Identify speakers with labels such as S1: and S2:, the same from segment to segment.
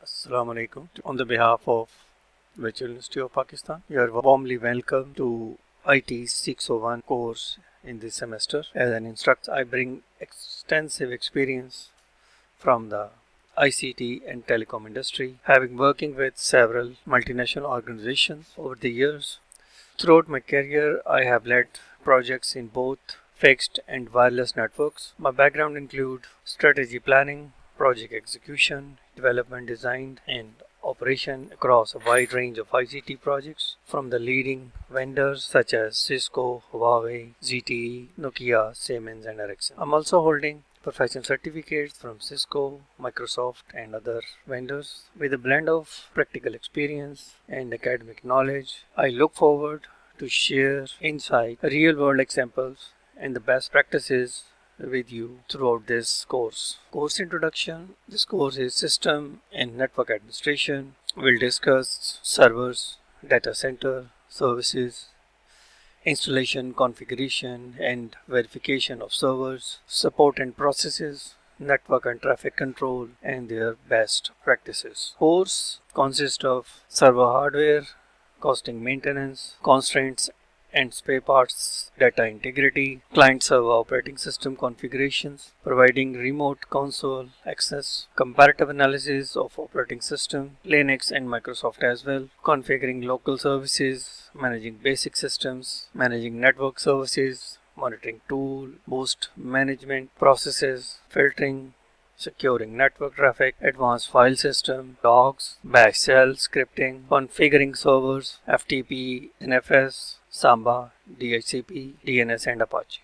S1: Assalamu alaikum. On the behalf of Virtual University of Pakistan, you are warmly welcome to IT 601 course in this semester. As an instructor, I bring extensive experience from the ICT and telecom industry, having working with several multinational organizations over the years. Throughout my career, I have led projects in both fixed and wireless networks. My background include strategy planning, project execution, development design, and operation across a wide range of ICT projects from the leading vendors such as Cisco, Huawei, ZTE, Nokia, Siemens, and Ericsson. I'm also holding professional certificates from Cisco, Microsoft, and other vendors. With a blend of practical experience and academic knowledge, I look forward to share insight, real-world examples, and the best practices with you throughout this course. Course introduction. This course is System and Network Administration. We'll discuss servers, data center, services, installation, configuration, and verification of servers, support and processes, network and traffic control, and their best practices. Course consists of server hardware, costing maintenance, constraints and spare parts, data integrity, client-server operating system configurations, providing remote console access, comparative analysis of operating system, Linux and Microsoft as well, configuring local services, managing basic systems, managing network services, monitoring tool, boost management processes, filtering, securing network traffic, advanced file system, logs, bash shell scripting, configuring servers, FTP, NFS, Samba, DHCP, DNS, and Apache.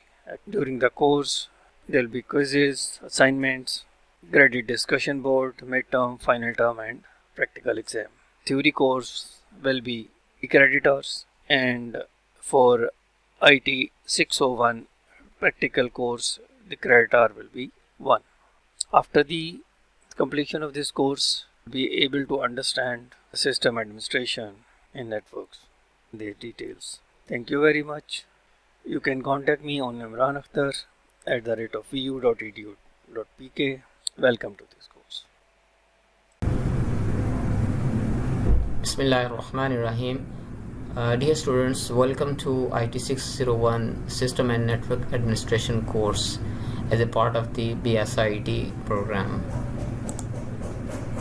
S1: During the course, there will be quizzes, assignments, graded discussion board, midterm, final term, and practical exam. Theory course will be creditors, and for IT 601 practical course, the creditor will be 1. After the completion of this course, be able to understand system administration in networks, their details. Thank you very much. You can contact me on Imran Akhtar @vu.edu.pk. Welcome to this course.
S2: Bismillahirrahmanirrahim. Dear students, welcome to IT 601 System and Network Administration course as a part of the BSIT program.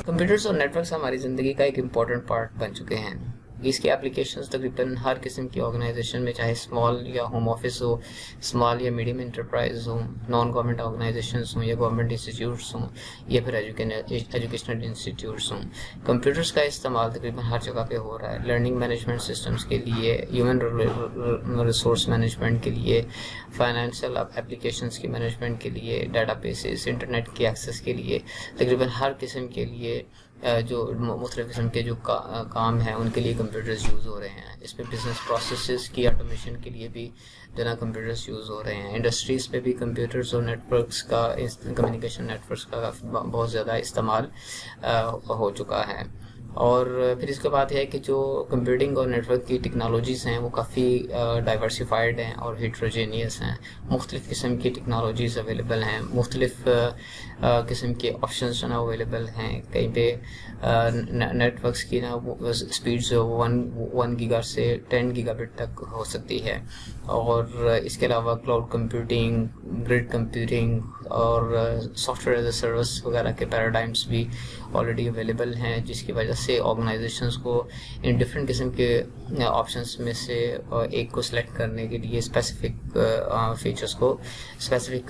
S2: Computers और networks हमारी ज़िंदगी का एक important part बन चुके हैं. इसकी applications तकरीबन हर किस्म की ऑर्गेनाइजेशन में, चाहे स्मॉल या होम ऑफिस हो, स्मॉल या मीडियम इंटरप्राइज हो, नॉन गवर्नमेंट ऑर्गेनाइजेशंस हों या गवर्नमेंट इंस्टीट्यूट्स हों या फिर एजुकेशनल इंस्टीट्यूट्स हों, कंप्यूटर्स का इस्तेमाल तकरीबन हर जगह पे हो रहा है. लर्निंग मैनेजमेंट सिस्टम्स के लिए, ह्यूमन रिसोर्स मैनेजमेंट के लिए, फाइनेंशियल एप्लीकेशंस की मैनेजमेंट के लिए, डाटाबेसेस, इंटरनेट की एक्सेस के लिए, तकरीबन हर किस्म के लिए जो मुख्तलिफ किस्म के जो काम हैं उनके लिए कंप्यूटर्स यूज़ हो रहे हैं. इस पर बिजनेस प्रोसेसेस की ऑटोमेशन के लिए भी जो ना कंप्यूटर्स यूज़ हो रहे हैं. इंडस्ट्रीज़ पे भी कंप्यूटर्स और नेटवर्क्स का, कम्युनिकेशन नेटवर्क्स का बहुत ज़्यादा इस्तेमाल हो चुका है. और फिर इसके बाद है कि जो कंप्यूटिंग और नेटवर्क की टेक्नोलॉजीज़ हैं वो काफ़ी डाइवर्सिफाइड हैं और हिट्रोजेनियस हैं. मुख्तलिफ़ किस्म की टेक्नोलॉजीज़ अवेलेबल हैं, मुख्तलिफ़ किस्म के ऑप्शंस जो ना अवेलेबल हैं. कहीं पे नेटवर्क्स की ना स्पीड जो 1 गीगा से 10 गीगाबिट तक हो सकती है. और इसके अलावा क्लाउड कंप्यूटिंग, ग्रिड कंप्यूटिंग और सॉफ्टवेयर एज ए सर्विस वगैरह के पैराडाइम्स भी ऑलरेडी अवेलेबल हैं, जिसकी वजह से ऑर्गेनाइजेशंस को इन डिफरेंट किस्म के ऑप्शंस में से एक को सिलेक्ट करने के लिए स्पेसिफिक फीचर्स को, स्पेसिफिक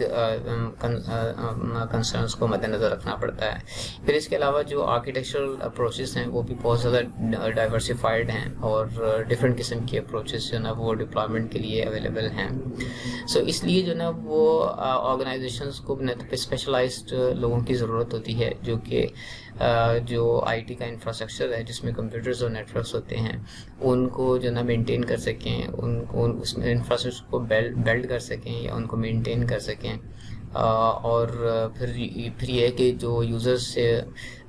S2: कंसर्न्स को मद्देनज़र रखना पड़ता है. फिर इसके अलावा जो आर्किटेक्चरल अप्रोचेस हैं वो भी बहुत ज़्यादा डाइवर्सिफाइड हैं और डिफरेंट किस्म की अप्रोचेस जो ना वो डिप्लॉयमेंट के लिए अवेलेबल हैं. सो इसलिए जो ना वो ऑर्गेनाइजेशंस को स्पेशलाइज्ड लोगों की ज़रूरत होती है जो कि जो आईटी का इंफ्रास्ट्रक्चर है जिसमें कंप्यूटर्स और नेटवर्क्स होते हैं उनको जो ना मेंटेन कर सकें, उनको उसमें इंफ्रास्ट्रक्चर को बिल्ड कर सकें या उनको मेंटेन कर सकें. और फिर ये है कि जो यूज़र्स से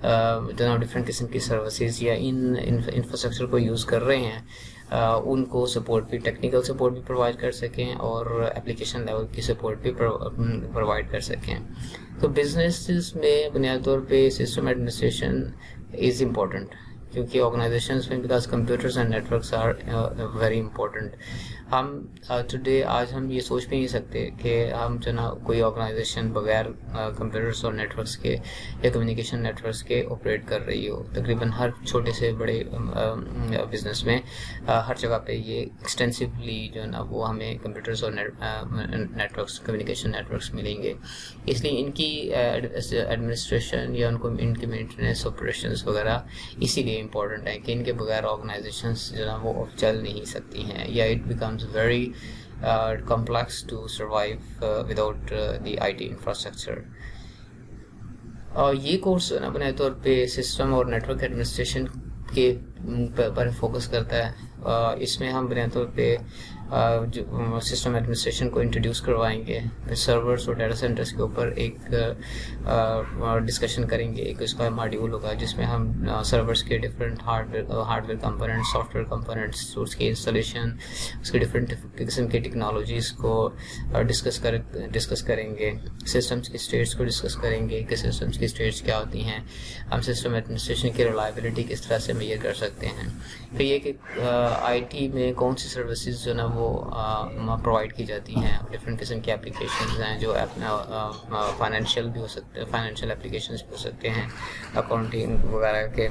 S2: जो ना डिफरेंट किस्म की सर्विसेज या इन इंफ्रास्ट्रक्चर को यूज़ कर रहे हैं उनको सपोर्ट भी, टेक्निकल सपोर्ट भी प्रोवाइड कर सकें और एप्लीकेशन लेवल की सपोर्ट भी प्रोवाइड कर सकें। तो बिजनेस में बुनियादी तौर पे सिस्टम एडमिनिस्ट्रेशन इज़ इम्पोर्टेंट, क्योंकि ऑर्गेनाइजेशंस में because computers and networks are very important. हम टुडे आज हम ये सोच भी नहीं सकते कि हम जो ना कोई ऑर्गेनाइजेशन बगैर कंप्यूटर्स और नेटवर्क्स के या कम्युनिकेशन नेटवर्क्स के ऑपरेट कर रही हो। तकरीबन हर छोटे से बड़े बिजनेस में हर जगह पे ये एक्सटेंसिवली जो ना वो हमें कंप्यूटर्स और नेटवर्क्स, कम्युनिकेशन नेटवर्क्स मिलेंगे। इसलिए इनकी एडमिनिस्ट्रेशन या उनको इनकी मेंटेनेंस ऑपरेशंस वगैरह इसीलिए इम्पोर्टेंट है कि इनके बगैर ऑर्गेनाइजेशंस जो ना वो चल नहीं सकती हैं, या it becomes very complex to survive without the IT infrastructure। और ये कोर्स ना बुनियादी तौर पे सिस्टम और नेटवर्क एडमिनिस्ट्रेशन के पर फोकस करता है। इसमें हम बुनियादी तौर पे जो सिस्टम एडमिनिस्ट्रेशन को इंट्रोड्यूस करवाएंगे, फिर सर्वर्स और डाटा सेंटर्स के ऊपर एक डिस्कशन करेंगे। एक इसका मॉड्यूल होगा जिसमें हम सर्वर्स के different hardware components, software components, उसकी इंस्टॉलेशन, उसके डिफरेंट किस्म की टेक्नोलॉजीज़ को डिस्कस करेंगे। सिस्टम्स की स्टेट्स को डिस्कस करेंगे कि सिस्टम्स की स्टेट्स क्या होती हैं, हम सिस्टम एडमिनिस्ट्रेशन की रिलायबिलिटी किस तरह से मेजर कर सकते हैं। फिर ये कि IT में कौन सी सर्विसेज जो ना वो प्रोवाइड की जाती हैं, डिफरेंट किस्म की एप्लीकेशंस हैं जो फाइनेंशियल भी हो सकते हैं, फाइनेंशियल एप्लीकेशंस भी हो सकते हैं, अकाउंटिंग वगैरह के,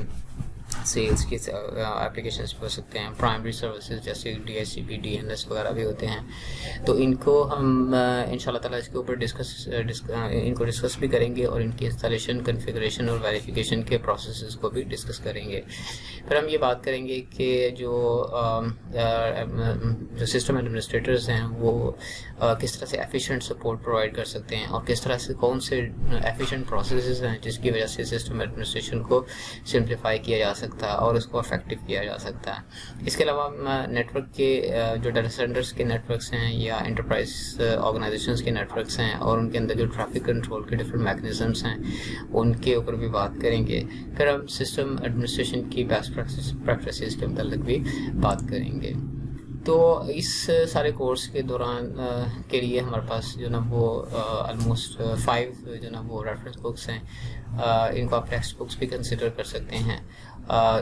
S2: सेल्स की एप्लीकेशंस भी हो सकते हैं, प्राइमरी सर्विसेज जैसे DHCP, DNS वगैरह भी होते हैं। तो इनको हम इंशाल्लाह ताला इसके ऊपर डिस्कस भी करेंगे और इनकी इंस्टॉलेशन, कॉन्फ़िगरेशन और वेरिफिकेशन के प्रोसेसेस को भी डिस्कस करेंगे। फिर हम ये बात करेंगे कि जो सिस्टम एडमिनिस्ट्रेटर्स हैं वो किस तरह से एफिशिएंट सपोर्ट प्रोवाइड कर सकते हैं और किस तरह से कौन से एफिशिएंट प्रोसेसेस हैं जिसकी वजह से सिस्टम एडमिनिस्ट्रेशन को सिंप्लीफाई किया जा सकता है और उसको इफेक्टिव किया जा सकता है। इसके अलावा नेटवर्क के जो डाटा सेंटर्स के नेटवर्क्स हैं या एंटरप्राइज ऑर्गेनाइजेशंस के नेटवर्क्स हैं और उनके अंदर जो ट्रैफिक कंट्रोल के डिफरेंट मैकेनिज्म्स हैं उनके ऊपर भी बात करेंगे। फिर हम सिस्टम एडमिनिस्ट्रेशन की बेस्ट प्रैक्टिसेस के मतलब भी बात करेंगे। तो इस सारे कोर्स के दौरान के लिए हमारे पास जो ना वो ऑलमोस्ट 5 जो ना वो रेफरेंस बुक्स हैं, इनको आप टेक्स्ट बुक्स भी कंसिडर कर सकते हैं।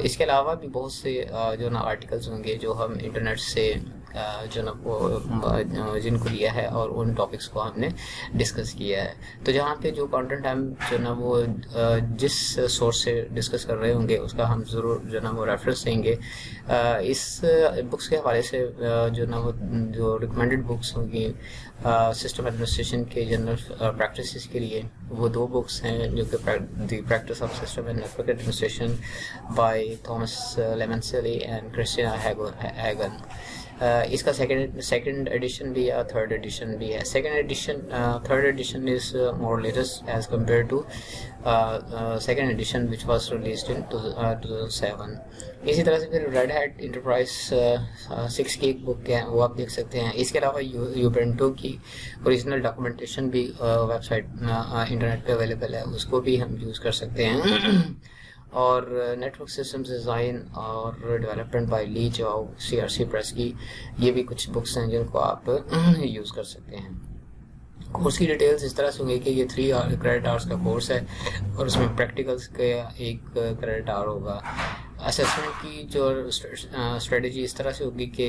S2: इसके अलावा भी बहुत से जो ना आर्टिकल्स होंगे जो हम इंटरनेट से जो ना वो जिनको लिया है और उन टॉपिक्स को हमने डिस्कस किया है। तो जहाँ पे जो कंटेंट हम जो ना वो जिस सोर्स से डिस्कस कर रहे होंगे उसका हम ज़रूर जो ना वो रेफरेंस देंगे। इस बुक्स के हवाले से जो ना वो जो रिकमेंडेड बुक्स होंगी सिस्टम एडमिनिस्ट्रेशन के जनरल प्रैक्टिसेस के लिए, वो 2 बुक्स हैं जो कि the practice of system and network administration by Thomas Limoncelli and Christina Hogan. इसका सेकंड एडिशन भी है, थर्ड एडिशन भी है। Third edition is more latest as compare to second edition which was released in 2007। इसी तरह से फिर red hat enterprise 6 की एक बुक है, वो आप देख सकते हैं। इसके अलावा यूबेंटो की ओरिजिनल डॉक्यूमेंटेशन भी वेबसाइट इंटरनेट पे अवेलेबल है, उसको भी हम यूज़ कर सकते हैं। और नेटवर्क सिस्टम्स डिज़ाइन और डेवलपमेंट बाय ली जाओ CRC प्रेस की ये भी कुछ बुक्स हैं जिनको आप यूज़ कर सकते हैं। कोर्स की डिटेल्स इस तरह से होंगी कि ये 3 क्रेडिट आवर्स का कोर्स है और उसमें प्रैक्टिकल्स का 1 क्रेडिट आवर होगा। असेसमेंट की जो स्ट्रेटजी इस तरह से होगी कि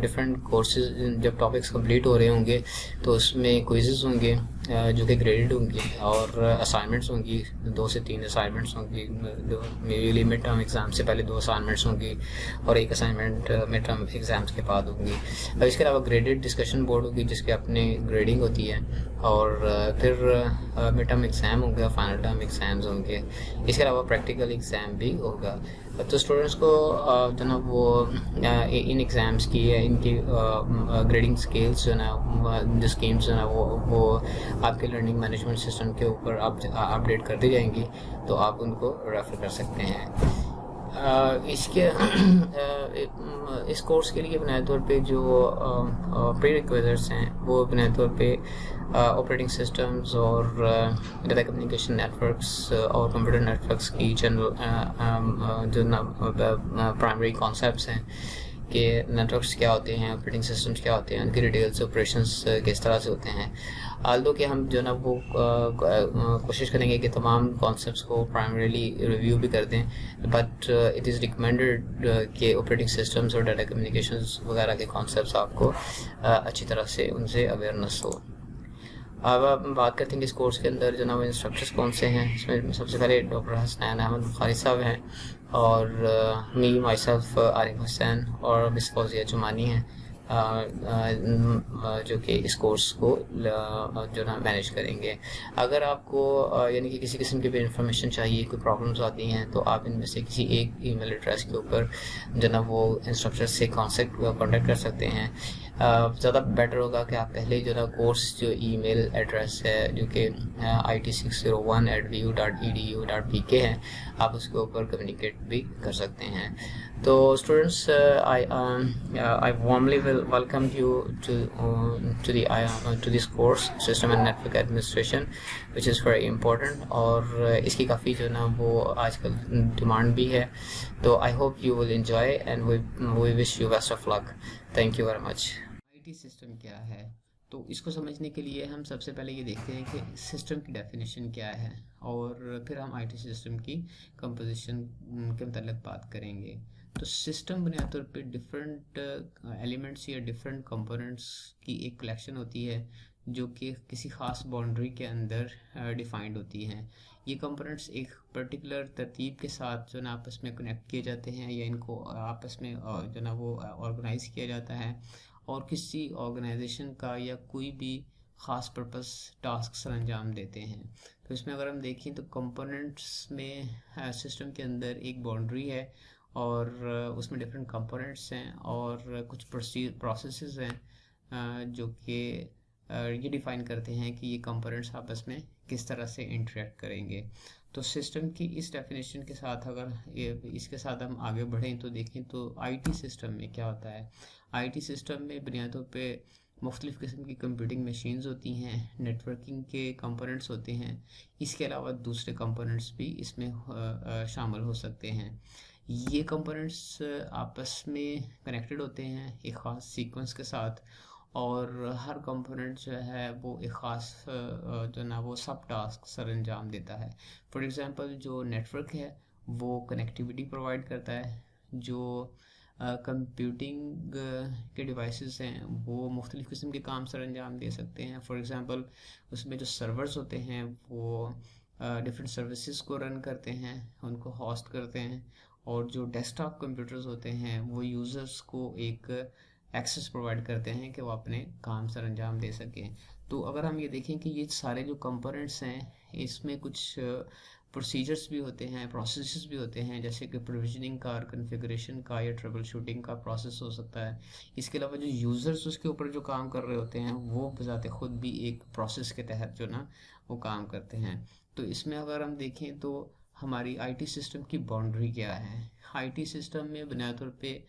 S2: डिफरेंट कोर्सेज जब टॉपिक्स कंप्लीट हो रहे होंगे तो उसमें क्विज़ेस होंगे जो कि ग्रेडेड होंगे और असाइनमेंट्स होंगी, 2 से 3 असाइनमेंट्स होंगी। मेनली मिड टर्म एग्ज़ाम से पहले 2 असाइनमेंट्स होंगी और 1 असाइनमेंट मिड टर्म एग्ज़ाम्स के बाद होंगी। और इसके अलावा ग्रेडेड डिस्कशन बोर्ड होगी जिसके अपने ग्रेडिंग होती है और फिर मिड टर्म एग्ज़ाम होगा, फाइनल टर्म एग्ज़ाम्स होंगे। इसके अलावा प्रैक्टिकल एग्ज़ाम भी होगा। तो स्टूडेंट्स को जो ना वो इन एग्ज़ाम्स की या इनकी ग्रेडिंग स्केल्स जो ना जो स्कीम्स जो ना वो आपके लर्निंग मैनेजमेंट सिस्टम के ऊपर अपडेट कर दी जाएंगी, तो आप उनको रेफ़र कर सकते हैं। इस कोर्स के लिए बुनियादी तौर पे जो प्री रिक्विजिट्स हैं वो बुनियादी तौर पे ऑपरेटिंग सिस्टम्स और डाटा कम्युनिकेशन नेटवर्क्स और कंप्यूटर नेटवर्क्स की जनरल जो ना प्राइमरी कॉन्सेप्ट्स हैं कि नेटवर्क्स क्या होते हैं, ऑपरेटिंग सिस्टम्स क्या होते हैं, उनकी डिटेल्स, ऑपरेशंस किस तरह से होते हैं। आल्दो कि हम जो ना वो कोशिश करेंगे कि तमाम कॉन्सेप्ट्स को प्राइमरीली रिव्यू भी कर दें, बट इट इज़ रिकमेंडेड कि ऑपरेटिंग सिस्टम्स और डाटा कम्युनिकेशंस वगैरह के कॉन्सेप्ट्स आपको अच्छी तरह से उनसे अवेयरनेस हो। अब हम बात करते हैं कि इस कोर्स के अंदर जो ना वो इंस्ट्रक्टर्स कौन से हैं। इसमें सबसे पहले डॉक्टर हसनैन अहमद बुखारी साहब हैं, और मी माई सेल्फ आरिफ हुसैन और मिस फौजिया जुमानी हैं, जो कि इस कोर्स को जो ना मैनेज करेंगे। अगर आपको यानी कि किसी किस्म की भी इंफॉर्मेशन चाहिए, कोई प्रॉब्लम्स आती हैं, तो आप इनमें से किसी एक ईमेल एड्रेस के ऊपर जो ना वो इंस्ट्रक्टर से कॉन्टेक्ट कर सकते हैं। ज़्यादा बेटर होगा कि आप पहले जो ना कोर्स जो ईमेल एड्रेस है जो कि it601@vu.edu.pk है, आप उसके ऊपर कम्युनिकेट भी कर सकते हैं। तो students, I warmly welcome you to this course System and Network Administration, which is very important, और इसकी काफ़ी जो ना वो आजकल डिमांड भी है। तो I hope you will enjoy and we wish you best of luck. Thank you very much. IT system क्या है? तो इसको समझने के लिए हम सबसे पहले ये देखते हैं कि सिस्टम की डेफिनेशन क्या है, और फिर हम IT सिस्टम की कंपोजिशन के मतलब बात करेंगे। तो सिस्टम बुनियादी तौर पे डिफरेंट एलिमेंट्स या डिफरेंट कंपोनेंट्स की एक कलेक्शन होती है जो कि किसी ख़ास बाउंड्री के अंदर डिफाइंड होती हैं। ये कंपोनेंट्स एक पर्टिकुलर तरतीब के साथ जो ना आपस में कनेक्ट किए जाते हैं, या इनको आपस में जो ना वो ऑर्गेनाइज किया जाता है, और किसी ऑर्गेनाइजेशन का या कोई भी ख़ास पर्पस टास्क सर अंजाम देते हैं। तो इसमें अगर हम देखें तो कंपोनेंट्स में सिस्टम के अंदर एक बाउंड्री है, और उसमें डिफरेंट कंपोनेंट्स हैं, और कुछ प्रोसेसेस हैं जो कि ये डिफ़ाइन करते हैं कि ये कंपोनेंट्स आपस में किस तरह से इंटरेक्ट करेंगे। तो सिस्टम की इस डेफिनेशन के साथ अगर इसके साथ हम आगे बढ़ें तो देखें तो IT सिस्टम में क्या होता है। IT सिस्टम में बुनियादी तौर पे मुख्तलिफ़ किस्म की कंप्यूटिंग मशीन्स होती हैं, नेटवर्किंग के कंपोनेंट्स होते हैं, इसके अलावा दूसरे कंपोनेंट्स भी इसमें शामिल हो सकते हैं। ये कंपोनेंट्स आपस में कनेक्टेड होते हैं एक ख़ास सीक्वेंस के साथ, और हर कंपोनेंट जो है वो एक ख़ास जो ना वो सब टास्क सर अंजाम देता है। फॉर एग्ज़ाम्पल जो नेटवर्क है वो कनेक्टिविटी प्रोवाइड करता है, जो कंप्यूटिंग के डिवाइसेस हैं वो मुख्तलिफ़ किस्म के काम सर अंजाम दे सकते हैं। फॉर एग्ज़ाम्पल उसमें जो सर्वर्स होते हैं वो डिफरेंट सर्विसेज को रन करते हैं, उनको होस्ट करते हैं, और जो डेस्कटॉप कंप्यूटर्स होते हैं वो यूज़र्स को एक एक्सेस प्रोवाइड करते हैं कि वो अपने काम सर अंजाम दे सकें। तो अगर हम ये देखें कि ये सारे जो कंपोनेंट्स हैं इसमें कुछ प्रोसीजर्स भी होते हैं, प्रोसेसेस भी होते हैं, जैसे कि प्रोविजनिंग का, कॉन्फ़िगरेशन का, या ट्रबल शूटिंग का प्रोसेस हो सकता है। इसके अलावा जो यूज़र्स उसके ऊपर जो काम कर रहे होते हैं वो बजाते ख़ुद भी एक प्रोसेस के तहत जो ना वो काम करते हैं। तो इसमें अगर हम देखें तो हमारी IT सिस्टम की बाउंड्री क्या है। IT सिस्टम में बुनियादी तौर पे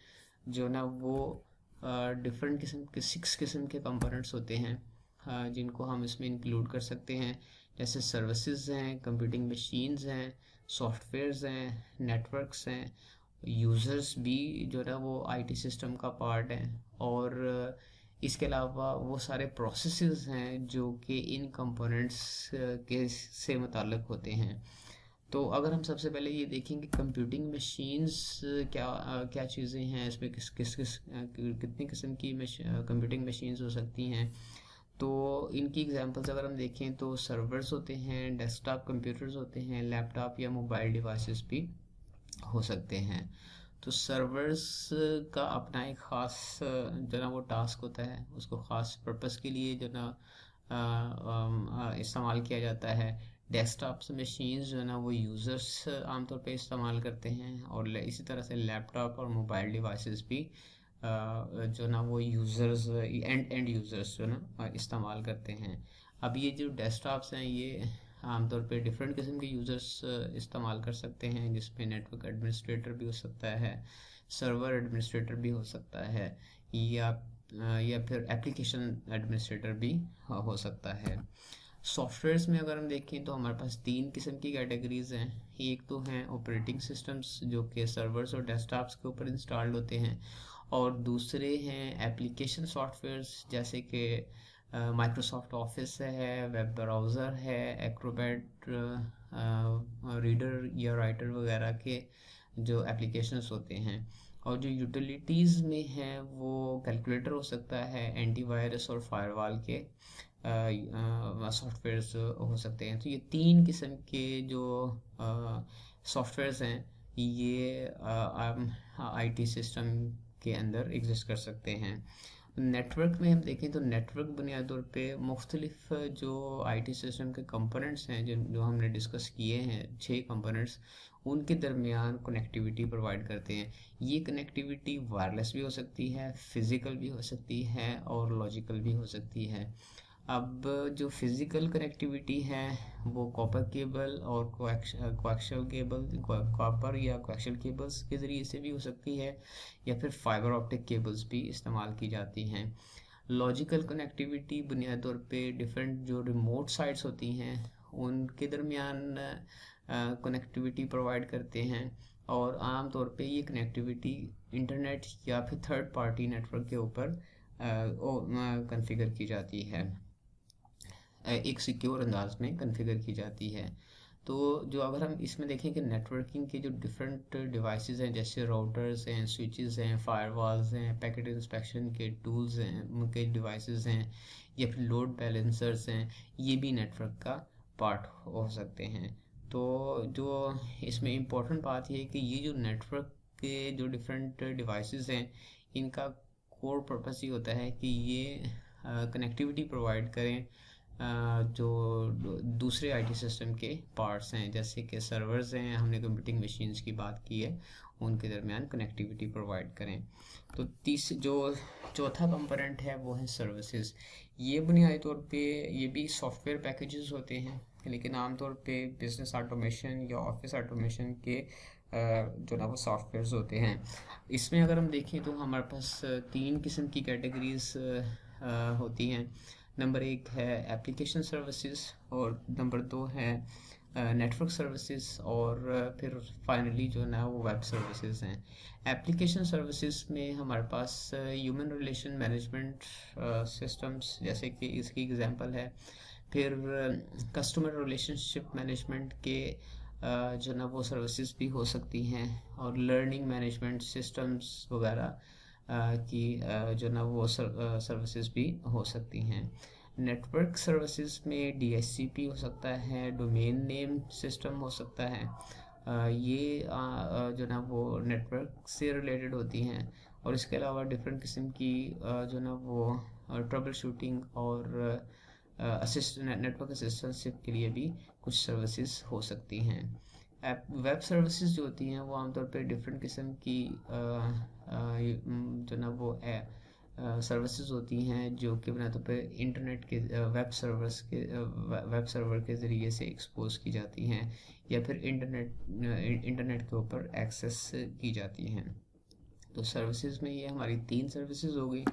S2: जो ना वो डिफरेंट किस्म के 6 किस्म के कंपोनेंट्स होते हैं जिनको हम इसमें इंक्लूड कर सकते हैं, जैसे सर्विसेज हैं, कंप्यूटिंग मशीन्स हैं, सॉफ्टवेयर्स हैं, नेटवर्क्स हैं, यूज़र्स भी जो ना वो IT सिस्टम का पार्ट हैं, और इसके अलावा वो सारे प्रोसेसेस हैं जो कि इन कंपोनेंट्स के से मुताल्लिक होते हैं। तो अगर हम सबसे पहले ये देखें कि कंप्यूटिंग मशीन्स क्या चीज़ें हैं, इसमें कितनी किस्म की कंप्यूटिंग मशीन्स हो सकती हैं। तो इनकी एग्जांपल्स अगर हम देखें तो सर्वर्स होते हैं, डेस्कटॉप कंप्यूटर्स होते हैं, लैपटॉप या मोबाइल डिवाइसेस भी हो सकते हैं। तो सर्वर्स का अपना एक ख़ास जो ना वो टास्क होता है, उसको ख़ास पर्पस के लिए जो ना इस्तेमाल किया जाता है। डेस्कटॉप मशीन्स जो है ना वो यूज़र्स आमतौर पे इस्तेमाल करते हैं, और इसी तरह से लैपटॉप और मोबाइल डिवाइसेस भी जो ना वो यूज़र्स एंड यूज़र्स जो ना इस्तेमाल करते हैं। अब ये जो डेस्कटॉप्स हैं ये आमतौर पे डिफरेंट किस्म के यूज़र्स इस्तेमाल कर सकते हैं, जिसमें नेटवर्क एडमिनिस्ट्रेटर भी हो सकता है, सर्वर एडमिनिस्ट्रेटर भी हो सकता है, या फिर एप्लीकेशन एडमिनिस्ट्रेटर भी हो सकता है। सॉफ्टवेयर्स में अगर हम देखें तो हमारे पास 3 किस्म की कैटेगरीज हैं। एक तो हैं ऑपरेटिंग सिस्टम्स जो कि सर्वर्स और डेस्कटॉप्स के ऊपर इंस्टॉल्ड होते हैं, और दूसरे हैं एप्लीकेशन सॉफ्टवेयर्स जैसे कि माइक्रोसॉफ्ट ऑफिस है, वेब ब्राउज़र है, एक्रोबैट रीडर या राइटर वगैरह के जो एप्लीकेशंस होते हैं। और जो यूटिलिटीज़ में है वो कैलकुलेटर हो सकता है, एंटीवायरस और फायरवॉल के सॉफ्टवेयर्स हो सकते हैं। तो ये 3 किस्म के जो सॉफ्टवेयर्स हैं ये आईटी सिस्टम के अंदर एग्जिस्ट कर सकते हैं। नेटवर्क में हम देखें तो नेटवर्क बुनियादी तौर पे मुख्तलिफ जो आईटी सिस्टम के कंपोनेंट्स हैं जो हमने डिस्कस किए हैं 6 कंपोनेंट्स, उनके दरमियान कनेक्टिविटी प्रोवाइड करते हैं। ये कनेक्टिविटी वायरलेस भी हो सकती है, फिज़िकल भी हो सकती है और लॉजिकल भी हो सकती है। अब जो फिज़िकल कनेक्टिविटी है वो कॉपर केबल और कोएक्शियल केबल, कॉपर या कोएक्शियल केबल्स के ज़रिए से भी हो सकती है या फिर फाइबर ऑप्टिक केबल्स भी इस्तेमाल की जाती हैं। लॉजिकल कनेक्टिविटी बुनियादी तौर पे डिफरेंट जो रिमोट साइट्स होती हैं उनके दरमियान कनेक्टिविटी प्रोवाइड करते हैं और आम तौर पे ये कनेक्टिविटी इंटरनेट या फिर थर्ड पार्टी नेटवर्क के ऊपर कॉन्फ़िगर की जाती है, एक सिक्योर अंदाज में कॉन्फ़िगर की जाती है। तो जो अगर हम इसमें देखें कि नेटवर्किंग के जो डिफरेंट डिवाइसेस हैं जैसे राउटर्स हैं, स्विचेस हैं, फायरवॉल्स हैं, पैकेट इंस्पेक्शन के टूल्स हैं, उनके डिवाइसेस हैं या फिर लोड बैलेंसर्स हैं, ये भी नेटवर्क का पार्ट हो सकते हैं। तो जो इसमें इम्पोर्टेंट बात ये है कि ये जो नेटवर्क के जो डिफरेंट डिवाइसेस हैं इनका कोर पर्पस ये होता है कि ये कनेक्टिविटी प्रोवाइड करें जो दूसरे आईटी सिस्टम के पार्ट्स हैं जैसे कि सर्वर्स हैं, हमने कंप्यूटिंग मशीन्स की बात की है, उनके दरमियान कनेक्टिविटी प्रोवाइड करें। तो जो चौथा कंपोनेंट है वो है सर्विसेज। ये बुनियादी तौर पे ये भी सॉफ्टवेयर पैकेजेस होते हैं लेकिन आमतौर पे बिजनेस ऑटोमेशन या ऑफिस ऑटोमेशन के जो ना वो सॉफ्टवेयर्स होते हैं। इसमें अगर हम देखें तो हमारे पास 3 किस्म की कैटेगरीज होती हैं। नंबर 1 है एप्लीकेशन सर्विसेज और नंबर 2 है नेटवर्क सर्विसेज और फिर फाइनली जो ना वो वेब सर्विसेज हैं। एप्लीकेशन सर्विसेज में हमारे पास ह्यूमन रिलेशन मैनेजमेंट सिस्टम्स जैसे कि इसकी एग्जांपल है, फिर कस्टमर रिलेशनशिप मैनेजमेंट के जो ना वो सर्विसेज भी हो सकती हैं और लर्निंग मैनेजमेंट सिस्टम्स वगैरह की जो ना वो सर्विसेज भी हो सकती हैं। नेटवर्क सर्विसेज में डीएचसीपी हो सकता है, डोमेन नेम सिस्टम हो सकता है, ये जो ना वो नेटवर्क से रिलेटेड होती हैं और इसके अलावा डिफरेंट किस्म की जो ना वो ट्रबल शूटिंग और नेटवर्क असिस्टेंटशिप के लिए भी कुछ सर्विसेज हो सकती हैं। वेब सर्विसेज जो होती हैं वो आमतौर पर डिफरेंट किस्म की जो ना वो सर्विसेज होती हैं जो कि बुनियादी पे इंटरनेट के वेब सर्वर के ज़रिए से एक्सपोज की जाती हैं या फिर इंटरनेट के ऊपर एक्सेस की जाती हैं। तो सर्विसेज में ये हमारी 3 सर्विसेज हो गई।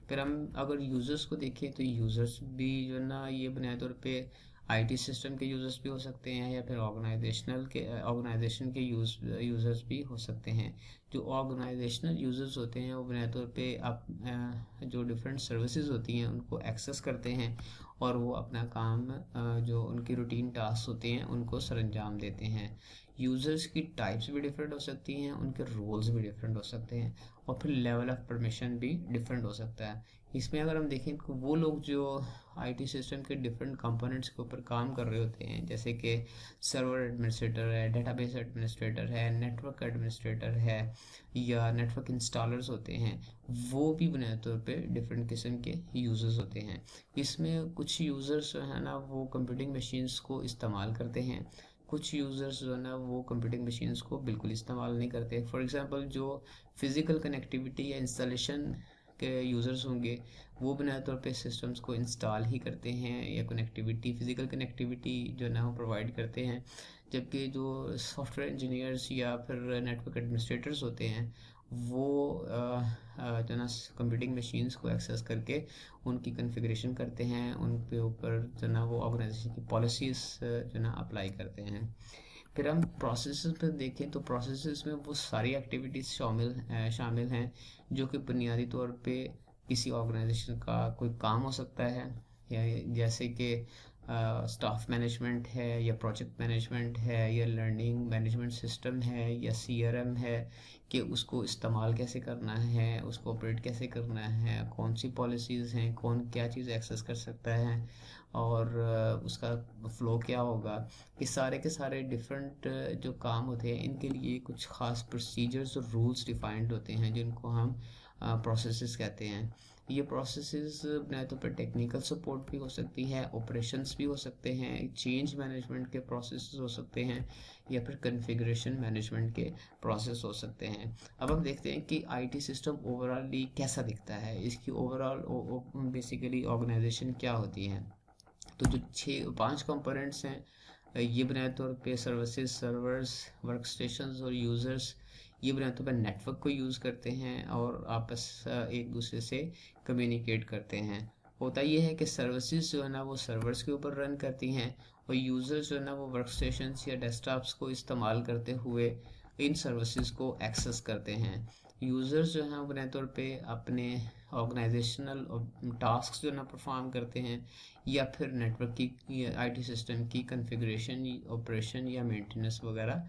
S2: फिर हम अगर यूज़र्स को देखें तो यूज़र्स भी जो ना ये बुनियादी तौर पे आईटी सिस्टम के यूज़र्स भी हो सकते हैं या फिर ऑर्गेनाइजेशन के यूज़र्स भी हो सकते हैं। जो ऑर्गेनाइजेशनल यूज़र्स होते हैं वो बुनियादी तौर पे जो डिफरेंट सर्विसेज होती हैं उनको एक्सेस करते हैं और वो अपना काम जो उनकी रूटीन टास्क होते हैं उनको सरअंजाम देते हैं। यूज़र्स की टाइप्स भी डिफरेंट हो सकती हैं, उनके रोल्स भी डिफरेंट हो सकते हैं और फिर लेवल ऑफ परमिशन भी डिफरेंट हो सकता है। इसमें अगर हम देखें तो वो लोग जो आईटी सिस्टम के डिफरेंट कंपोनेंट्स के ऊपर काम कर रहे होते हैं जैसे कि सर्वर एडमिनिस्ट्रेटर है, डेटाबेस एडमिनिस्ट्रेटर है, नेटवर्क एडमिनिस्ट्रेटर है या नेटवर्क इंस्टॉलर्स होते हैं, वो भी बुनियादी तौर पे डिफरेंट किस्म के यूज़र्स होते हैं। इसमें कुछ यूज़र्स जो है ना वो कंप्यूटिंग मशीन्स को इस्तेमाल करते हैं, कुछ यूज़र्स जो है ना वो कंप्यूटिंग मशीन्स को बिल्कुल इस्तेमाल नहीं करते। फॉर एग्जांपल जो फिज़िकल कनेक्टिविटी या इंस्टॉलेशन के यूज़र्स होंगे वो बुनियादी तौर पे सिस्टम्स को इंस्टॉल ही करते हैं या फिज़िकल कनेक्टिविटी जो ना वो प्रोवाइड करते हैं, जबकि जो सॉफ्टवेयर इंजीनियर्स या फिर नेटवर्क एडमिनिस्ट्रेटर्स होते हैं वो जो ना कंप्यूटिंग मशीन्स को एक्सेस करके उनकी कॉन्फ़िगरेशन करते हैं, उन पे ऊपर जो ना वो ऑर्गेनाइजेशन की पॉलिसीज़ जो ना अप्लाई करते हैं। फिर हम प्रोसेसेस पे देखें तो प्रोसेसेस में वो सारी एक्टिविटीज़ शामिल हैं जो कि बुनियादी तौर पे किसी ऑर्गेनाइजेशन का कोई काम हो सकता है, या जैसे कि स्टाफ मैनेजमेंट है, या प्रोजेक्ट मैनेजमेंट है, या लर्निंग मैनेजमेंट सिस्टम है, या CRM है, कि उसको इस्तेमाल कैसे करना है, उसको ऑपरेट कैसे करना है, कौन सी पॉलिसीज़ हैं, कौन क्या चीज़ एक्सेस कर सकता है, और उसका फ्लो क्या होगा। ये सारे के सारे डिफरेंट जो काम होते हैं, इनके लिए कुछ ख़ास प्रोसीजर्स और रूल्स डिफाइंड होते हैं जिनको हम प्रोसेसेस कहते हैं। ये प्रोसेसेस बुनियादी तौर पर टेक्निकल सपोर्ट भी हो सकती है, ऑपरेशंस भी हो सकते हैं, चेंज मैनेजमेंट के प्रोसेसेस हो सकते हैं, या फिर कॉन्फ़िगरेशन मैनेजमेंट के प्रोसेस हो सकते हैं। अब हम देखते हैं कि IT सिस्टम ओवरऑली कैसा दिखता है, इसकी ओवरऑल बेसिकली ऑर्गेनाइजेशन क्या होती है। तो जो 5 कंपोनेंट्स हैं, ये बुनियादी तौर पे सर्विसेज, सर्वर्स, वर्क स्टेशंस और यूज़र्स, ये बुनियादी तौर पर नेटवर्क को यूज़ करते हैं और आपस एक दूसरे से कम्युनिकेट करते हैं। होता ये है कि सर्विसेज जो है ना वो सर्वर्स के ऊपर रन करती हैं, और यूज़र्स जो है ना वो वर्क स्टेशंस या डेस्कटॉप्स को इस्तेमाल करते हुए इन सर्विसेज को एक्सेस करते हैं। यूज़र्स जो हैं बुनियादी तौर पे अपने ऑर्गेनाइजेशनल टास्क जो है ना परफॉर्म करते हैं, या फिर नेटवर्क की IT सिस्टम की कॉन्फ़िगरेशन, ऑपरेशन या मेंटेनेंस वगैरह।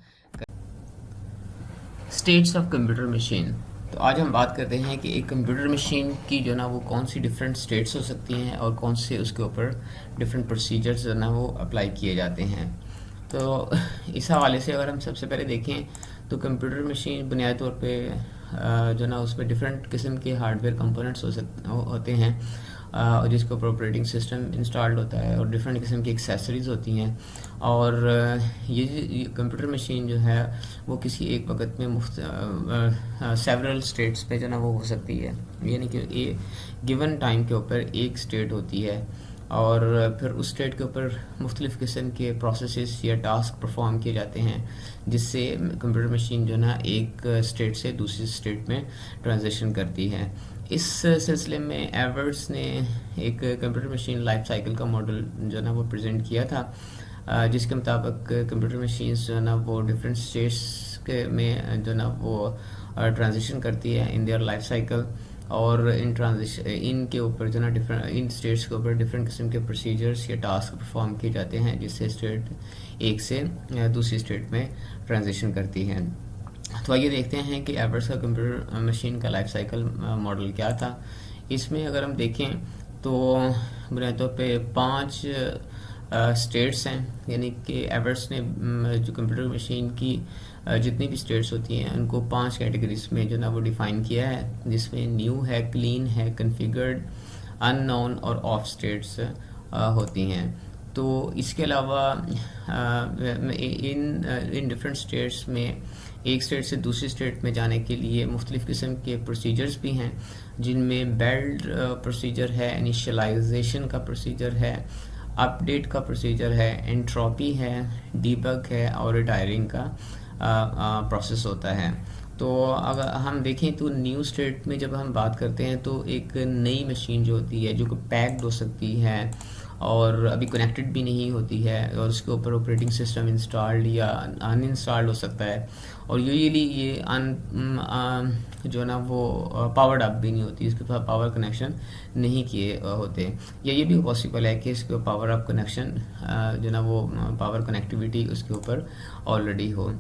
S2: States of computer machine. तो आज हम बात करते हैं कि एक कंप्यूटर मशीन की जो ना वो कौन सी डिफरेंट स्टेट्स हो सकती हैं और कौन से उसके ऊपर डिफरेंट प्रोसीजर्स जो ना वो अप्लाई किए जाते हैं। तो इस हवाले से अगर हम सबसे पहले देखें तो कंप्यूटर मशीन बुनियादी तौर पे जो ना उसमें डिफरेंट किस्म के हार्डवेयर कंपोनेंट्स होते हैं, और जिसके ऊपर ऑपरेटिंग सिस्टम इंस्टॉल्ड होता है, और डिफरेंट किस्म की एक्सेसरीज होती हैं। और ये कंप्यूटर मशीन जो है वो किसी एक वक्त में सेवरल स्टेट्स पे जो ना वो हो सकती है, यानी कि गिवन टाइम के ऊपर एक स्टेट होती है, और फिर उस स्टेट के ऊपर मुख्तलिफ़ किस्म के प्रोसेसेस या टास्क परफॉर्म किए जाते हैं, जिससे कंप्यूटर मशीन जो ना एक स्टेट से दूसरी स्टेट में ट्रांजिशन करती है। इस सिलसिले में एवर्ट्स ने एक कंप्यूटर मशीन लाइफ साइकिल का मॉडल जो ना वो प्रेजेंट किया था, जिसके मुताबिक कंप्यूटर मशीन्स जो है ना वो डिफरेंट स्टेट्स के में जो ना वो ट्रांजिशन करती है इन देयर लाइफ साइकिल, और इनके ऊपर जो ना इन स्टेट्स के ऊपर डिफरेंट किस्म के प्रोसीजर्स या टास्क परफॉर्म किए जाते हैं, जिससे स्टेट एक से दूसरी स्टेट में ट्रांजिशन करती है। तो आइए देखते हैं कि एवर्ट्स का कंप्यूटर मशीन का लाइफ साइकिल मॉडल क्या था। इसमें अगर हम देखें तो बुनियादी तौर पे 5 स्टेट्स हैं, यानी कि एवर्ट्स ने जो कंप्यूटर मशीन की जितनी भी स्टेट्स होती हैं उनको 5 कैटेगरीज में जो ना वो डिफ़ाइन किया है, जिसमें न्यू है, क्लीन है, कन्फिगर्ड, अननोन और ऑफ स्टेट्स होती हैं। तो इसके अलावा इन डिफरेंट स्टेट्स में एक स्टेट से दूसरी स्टेट में जाने के लिए मुख्तलिफ़ किस्म के प्रोसीजर्स भी हैं, जिनमें बिल्ड प्रोसीजर है, इनिशियलाइजेशन का प्रोसीजर है, अपडेट का प्रोसीजर है, एंट्रोपी है, डीबग है, और रिटायरिंग का प्रोसेस होता है। तो अगर हम देखें तो न्यू स्टेट में जब हम बात करते हैं तो एक नई मशीन जो होती है, जो कि पैक्ड हो सकती है और अभी कनेक्टेड भी नहीं होती है, और उसके ऊपर ऑपरेटिंग सिस्टम इंस्टॉल्ड या अनइंस्टॉल्ड हो सकता है, और यूजुअली ये जो ना वो पावर्ड अप भी नहीं होती, इसके पास पावर कनेक्शन नहीं किए होते, या ये भी पॉसिबल है कि इसके पावर अप कनेक्शन जो ना वो पावर कनेक्टिविटी उसके ऊपर ऑलरेडी हो।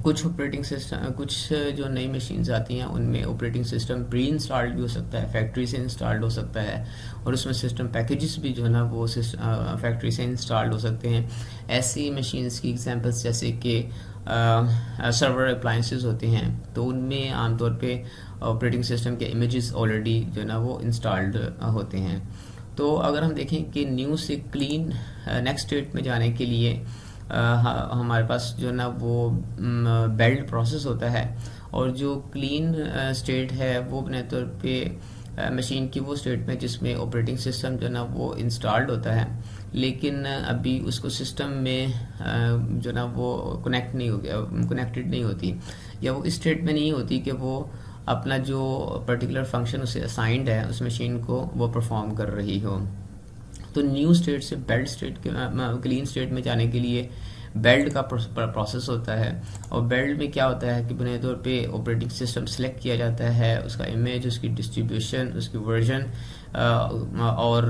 S2: कुछ ऑपरेटिंग सिस्टम, कुछ जो नई मशीन्स आती हैं उनमें ऑपरेटिंग सिस्टम प्री इंस्टॉल्ड भी हो सकता है, फैक्ट्री से इंस्टॉल्ड हो सकता है, और उसमें सिस्टम पैकेजेस भी जो है ना वो फैक्ट्री से इंस्टॉल्ड हो सकते हैं। ऐसी मशीन्स की एग्जांपल्स जैसे कि सर्वर अप्लायंसेस होते हैं, तो उनमें आमतौर पे ऑपरेटिंग सिस्टम के इमेजेस ऑलरेडी जो है ना वो इंस्टॉल्ड होते हैं। तो अगर हम देखें कि न्यू से क्लीन नेक्स्ट स्टेट में जाने के लिए हमारे पास जो ना वो बिल्ड प्रोसेस होता है, और जो क्लीन स्टेट है वो अपने तौर पे मशीन की वो स्टेट में जिसमें ऑपरेटिंग सिस्टम जो ना वो इंस्टॉल्ड होता है, लेकिन अभी उसको सिस्टम में जो ना वो कनेक्टेड नहीं होती, या वो इस स्टेट में नहीं होती कि वो अपना जो पर्टिकुलर फंक्शन उसे असाइंड है उस मशीन को वो परफॉर्म कर रही हो। तो न्यू स्टेट से बिल्ड स्टेट के क्लीन स्टेट में जाने के लिए बेल्ड का प्रोसेस होता है। और बेल्ड में क्या होता है कि बुनियादी तौर पे ऑपरेटिंग सिस्टम सेलेक्ट किया जाता है, उसका इमेज, उसकी डिस्ट्रीब्यूशन, उसकी वर्जन और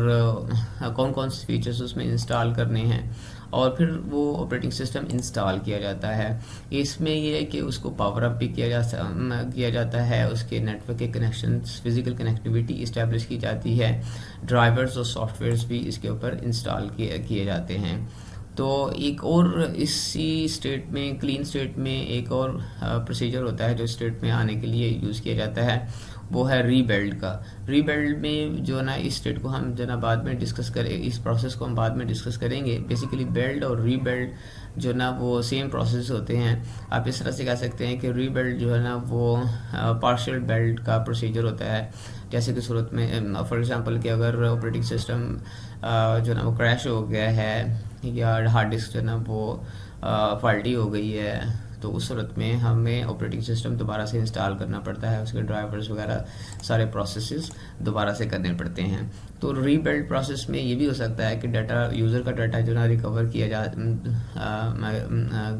S2: कौन कौन से फीचर्स उसमें इंस्टॉल करने हैं, और फिर वो ऑपरेटिंग सिस्टम इंस्टॉल किया जाता है। इसमें ये है कि उसको पावर अप भी किया जाता है, उसके नेटवर्क के कनेक्शंस, फिजिकल कनेक्टिविटी इस्टेब्लिश की जाती है, ड्राइवर्स और सॉफ्टवेयर्स भी इसके ऊपर इंस्टॉल किए जाते हैं। तो एक और इसी स्टेट में, क्लीन स्टेट में, एक और प्रोसीजर होता है जो स्टेट में आने के लिए यूज़ किया जाता है, वो है रीबिल्ड का। रीबिल्ड में जो ना इस स्टेट को हम जो ना बाद में डिस्कस करें, इस प्रोसेस को हम बाद में डिस्कस करेंगे। बेसिकली बिल्ड और रीबिल्ड जो ना वो सेम प्रोसेस होते हैं। आप इस तरह से कह सकते हैं कि रीबिल्ड जो है ना वो पार्शियल बिल्ड का प्रोसीजर होता है। जैसे कि सूरत में फॉर एग्जांपल कि अगर ऑपरेटिंग सिस्टम जो ना वो क्रैश हो गया है या हार्ड डिस्क जो ना वो फॉल्टी हो गई है, तो उस सूरत में हमें ऑपरेटिंग सिस्टम दोबारा से इंस्टॉल करना पड़ता है, उसके ड्राइवर्स वगैरह सारे प्रोसेसेस दोबारा से करने पड़ते हैं। तो रीबिल्ड प्रोसेस में ये भी हो सकता है कि डाटा, यूज़र का डाटा जो ना रिकवर किया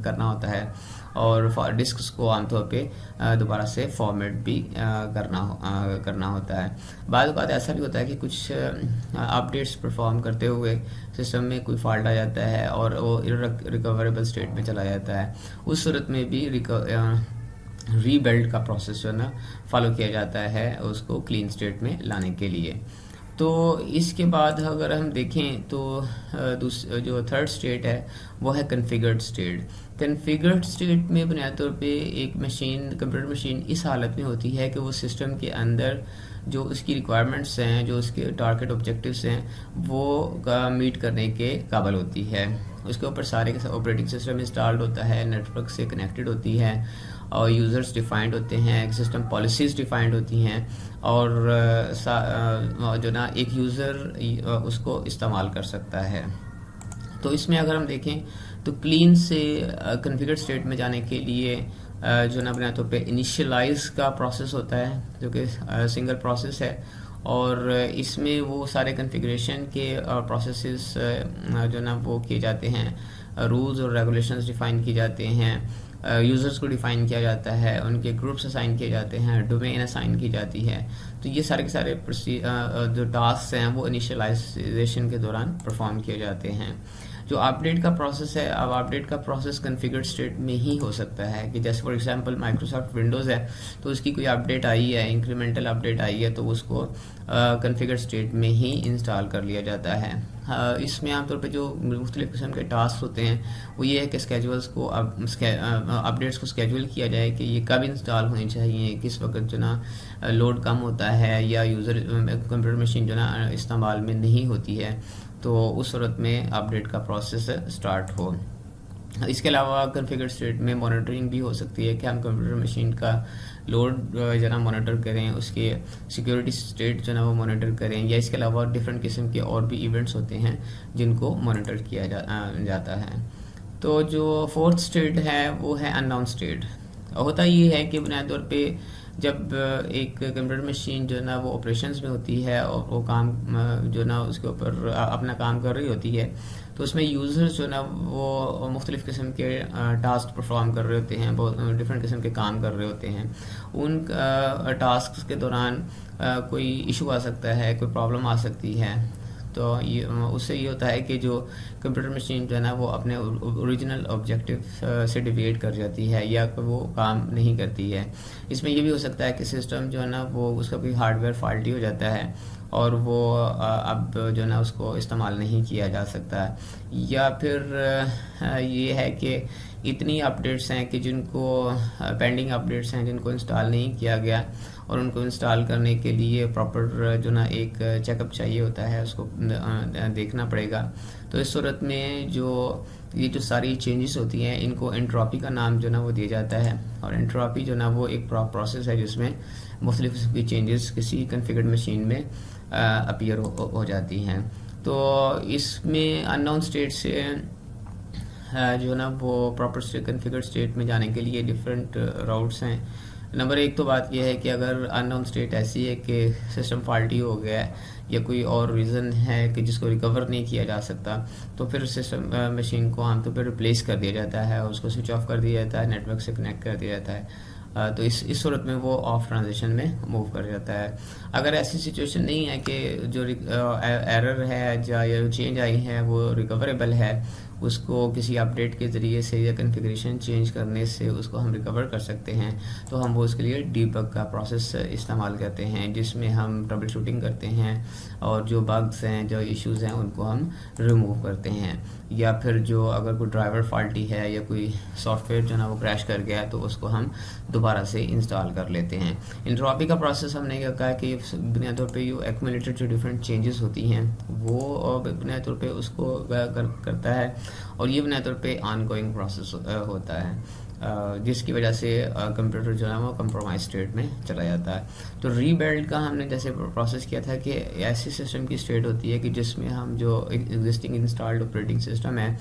S2: करना होता है, और डिस्क को आमतौर पे दोबारा से फॉर्मेट भी करना होता है। बाद बात ऐसा भी होता है कि कुछ अपडेट्स परफॉर्म करते हुए सिस्टम में कोई फॉल्ट आ जाता है और वो रिकवरेबल स्टेट में चला जाता है। उस सूरत में भी रीबिल्ड का प्रोसेस जो है ना फॉलो किया जाता है उसको क्लीन स्टेट में लाने के लिए। तो इसके बाद अगर हम देखें तो जो थर्ड स्टेट है वो है कन्फिगर्ड स्टेट। कन्फिगर्ड स्टेट में बुनियादी तौर पे एक मशीन, कंप्यूटर मशीन इस हालत में होती है कि वो सिस्टम के अंदर जो उसकी रिक्वायरमेंट्स हैं, जो उसके टारगेट ऑब्जेक्टिव्स हैं, वो मीट करने के काबिल होती है। उसके ऊपर सारे ऑपरेटिंग सिस्टम इंस्टॉल्ड होता है, नेटवर्क से कनेक्टेड होती है, और यूज़र्स डिफाइंड होते हैं, सिस्टम पॉलिसीज़ डिफाइंड होती हैं, और जो ना एक यूज़र उसको इस्तेमाल कर सकता है। तो इसमें अगर हम देखें तो क्लीन से कॉन्फ़िगर स्टेट में जाने के लिए जो ना बुनियादी तौर पे इनिशियलाइज का प्रोसेस होता है, जो कि सिंगल प्रोसेस है, और इसमें वो सारे कॉन्फ़िगरेशन के प्रोसेसेस जो ना वो किए जाते हैं, रूल्स और रेगुलेशंस डिफ़ाइन किए जाते हैं, यूज़र्स को डिफ़ाइन किया जाता है, उनके ग्रुप्स असाइन किए जाते हैं, डोमेन असाइन की जाती है। तो ये सारे के सारे जो टास्क हैं वो इनिशियलाइजेशन के दौरान परफॉर्म किए जाते हैं। जो अपडेट का प्रोसेस है, अब अपडेट का प्रोसेस कॉन्फ़िगर्ड स्टेट में ही हो सकता है कि जैसे फॉर एग्जांपल माइक्रोसॉफ्ट विंडोज़ है तो उसकी कोई अपडेट आई है, इंक्रीमेंटल अपडेट आई है, तो उसको कॉन्फ़िगर्ड स्टेट में ही इंस्टॉल कर लिया जाता है। इसमें आमतौर पे जो मुख्तलिफ़ किस्म के टास्क होते हैं वो ये है कि स्केजुअल्स को अपडेट्स को स्केजुअल किया जाए कि ये कब इंस्टॉल होनी चाहिए, किस वक्त जो ना लोड कम होता है या यूज़र कंप्यूटर मशीन जो ना इस्तेमाल में नहीं होती है, तो उस सूरत में अपडेट का प्रोसेस स्टार्ट हो। इसके अलावा कॉन्फ़िगर स्टेट में मॉनिटरिंग भी हो सकती है कि हम कंप्यूटर मशीन का लोड जो ना मॉनिटर करें, उसके सिक्योरिटी स्टेट जो ना वो मॉनिटर करें, या इसके अलावा डिफरेंट किस्म के और भी इवेंट्स होते हैं जिनको मॉनिटर किया जाता है। तो जो फोर्थ स्टेट है वो है अननोन स्टेट। होता ये है कि बुनियादी तौर पे जब एक कंप्यूटर मशीन जो ना वो ऑपरेशंस में होती है और वो काम जो ना उसके ऊपर अपना काम कर रही होती है, तो उसमें यूज़र्स जो ना वो मुख्तलिफ़ किस्म के टास्क परफॉर्म कर रहे होते हैं, बहुत डिफरेंट किस्म के काम कर रहे होते हैं। उन टास्क के दौरान कोई इशू आ सकता है, कोई प्रॉब्लम आ सकती है, तो ये उससे ये होता है कि जो कंप्यूटर मशीन जो है ना वो अपने ओरिजिनल ऑब्जेक्टिव से डिविएट कर जाती है या वो काम नहीं करती है। इसमें ये भी हो सकता है कि सिस्टम जो है ना वो उसका कोई हार्डवेयर फॉल्टी हो जाता है और वो अब जो है ना उसको इस्तेमाल नहीं किया जा सकता, या फिर ये है कि इतनी अपडेट्स हैं कि जिनको पेंडिंग अपडेट्स हैं जिनको इंस्टॉल नहीं किया गया, और उनको इंस्टॉल करने के लिए प्रॉपर जो ना एक चेकअप चाहिए होता है, उसको देखना पड़ेगा। तो इस सूरत में ये जो सारी चेंजेस होती हैं इनको एंट्रोपी का नाम जो ना वो दिया जाता है, और एंट्रोपी जो ना वो एक प्रोसेस है जिसमें मुख्तलिफ किस्म की चेंजेस किसी कॉन्फ़िगर्ड मशीन में अपीयर हो जाती हैं। तो इसमें अननोन स्टेट से जो ना वो प्रॉपर कॉन्फ़िगर्ड स्टेट में जाने के लिए डिफरेंट राउट्स हैं। नंबर एक तो बात यह है कि अगर अननोन स्टेट ऐसी है कि सिस्टम फॉल्टी हो गया है या कोई और रीज़न है कि जिसको रिकवर नहीं किया जा सकता, तो फिर सिस्टम मशीन को आमतौर पर रिप्लेस कर दिया जाता है, उसको स्विच ऑफ कर दिया जाता है, नेटवर्क से कनेक्ट कर दिया जाता है। तो इस सूरत में वो ऑफ ट्रांजिशन में मूव कर जाता है। अगर ऐसी सिचुएशन नहीं है कि जो एरर है या जो चेंज आई है वो रिकवरेबल है, उसको किसी अपडेट के ज़रिए से या कॉन्फ़िगरेशन चेंज करने से उसको हम रिकवर कर सकते हैं, तो हम वो उसके लिए डीबग का प्रोसेस इस्तेमाल करते हैं, जिसमें हम ट्रबल शूटिंग करते हैं और जो बग्स हैं, जो इश्यूज़ हैं, उनको हम रिमूव करते हैं। या फिर जो अगर कोई ड्राइवर फॉल्टी है या कोई सॉफ्टवेयर जो ना वो क्रैश कर गया है, तो उसको हम दोबारा से इंस्टॉल कर लेते हैं। एंट्रोपी का प्रोसेस हमने क्या कहा कि बुनियादी तौर पे ये एक्यूमुलेटेड जो डिफरेंट चेंजेस होती हैं वो बुनियादी तौर पे उसको करता है, और ये बुनियादी तौर पे ऑनगोइंग प्रोसेस होता है, जिसकी वजह से कंप्यूटर जो है वो कंप्रोमाइज स्टेट में चला जाता है। तो रीबिल्ड का हमने जैसे प्रोसेस किया था कि ऐसी सिस्टम की स्टेट होती है कि जिसमें हम जो एग्जिस्टिंग इंस्टॉल्ड ऑपरेटिंग सिस्टम है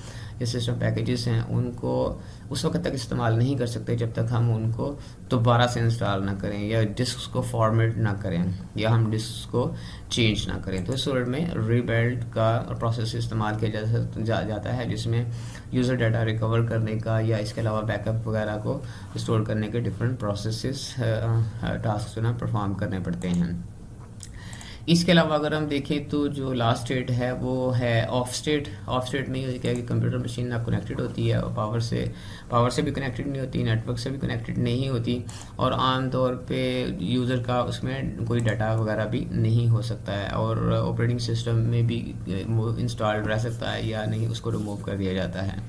S2: या सिस्टम पैकेजेस हैं, उनको उस वक्त तक इस्तेमाल नहीं कर सकते जब तक हम उनको दोबारा से इंस्टॉल ना करें या डिस्क को फॉर्मेट ना करें या हम डिस्क को चेंज ना करें। तो इस सूरत में रीबिल्ड का प्रोसेस इस्तेमाल किया जाता है, जिसमें यूज़र डाटा रिकवर करने का या इसके अलावा बैकअप वगैरह को स्टोर करने के डिफरेंट प्रोसेसेस टास्क जो ना परफॉर्म करने पड़ते हैं। इसके अलावा अगर हम देखें तो जो लास्ट स्टेट है वो है ऑफ स्टेट। ऑफ स्टेट में ये क्या है कि कंप्यूटर मशीन ना कनेक्टेड होती है और पावर से भी कनेक्टेड नहीं होती, नेटवर्क से भी कनेक्टेड नहीं होती, और आम तौर पे यूज़र का उसमें कोई डाटा वगैरह भी नहीं हो सकता है, और ऑपरेटिंग सिस्टम में भी इंस्टॉल्ड रह सकता है या नहीं, उसको रिमूव कर दिया जाता है।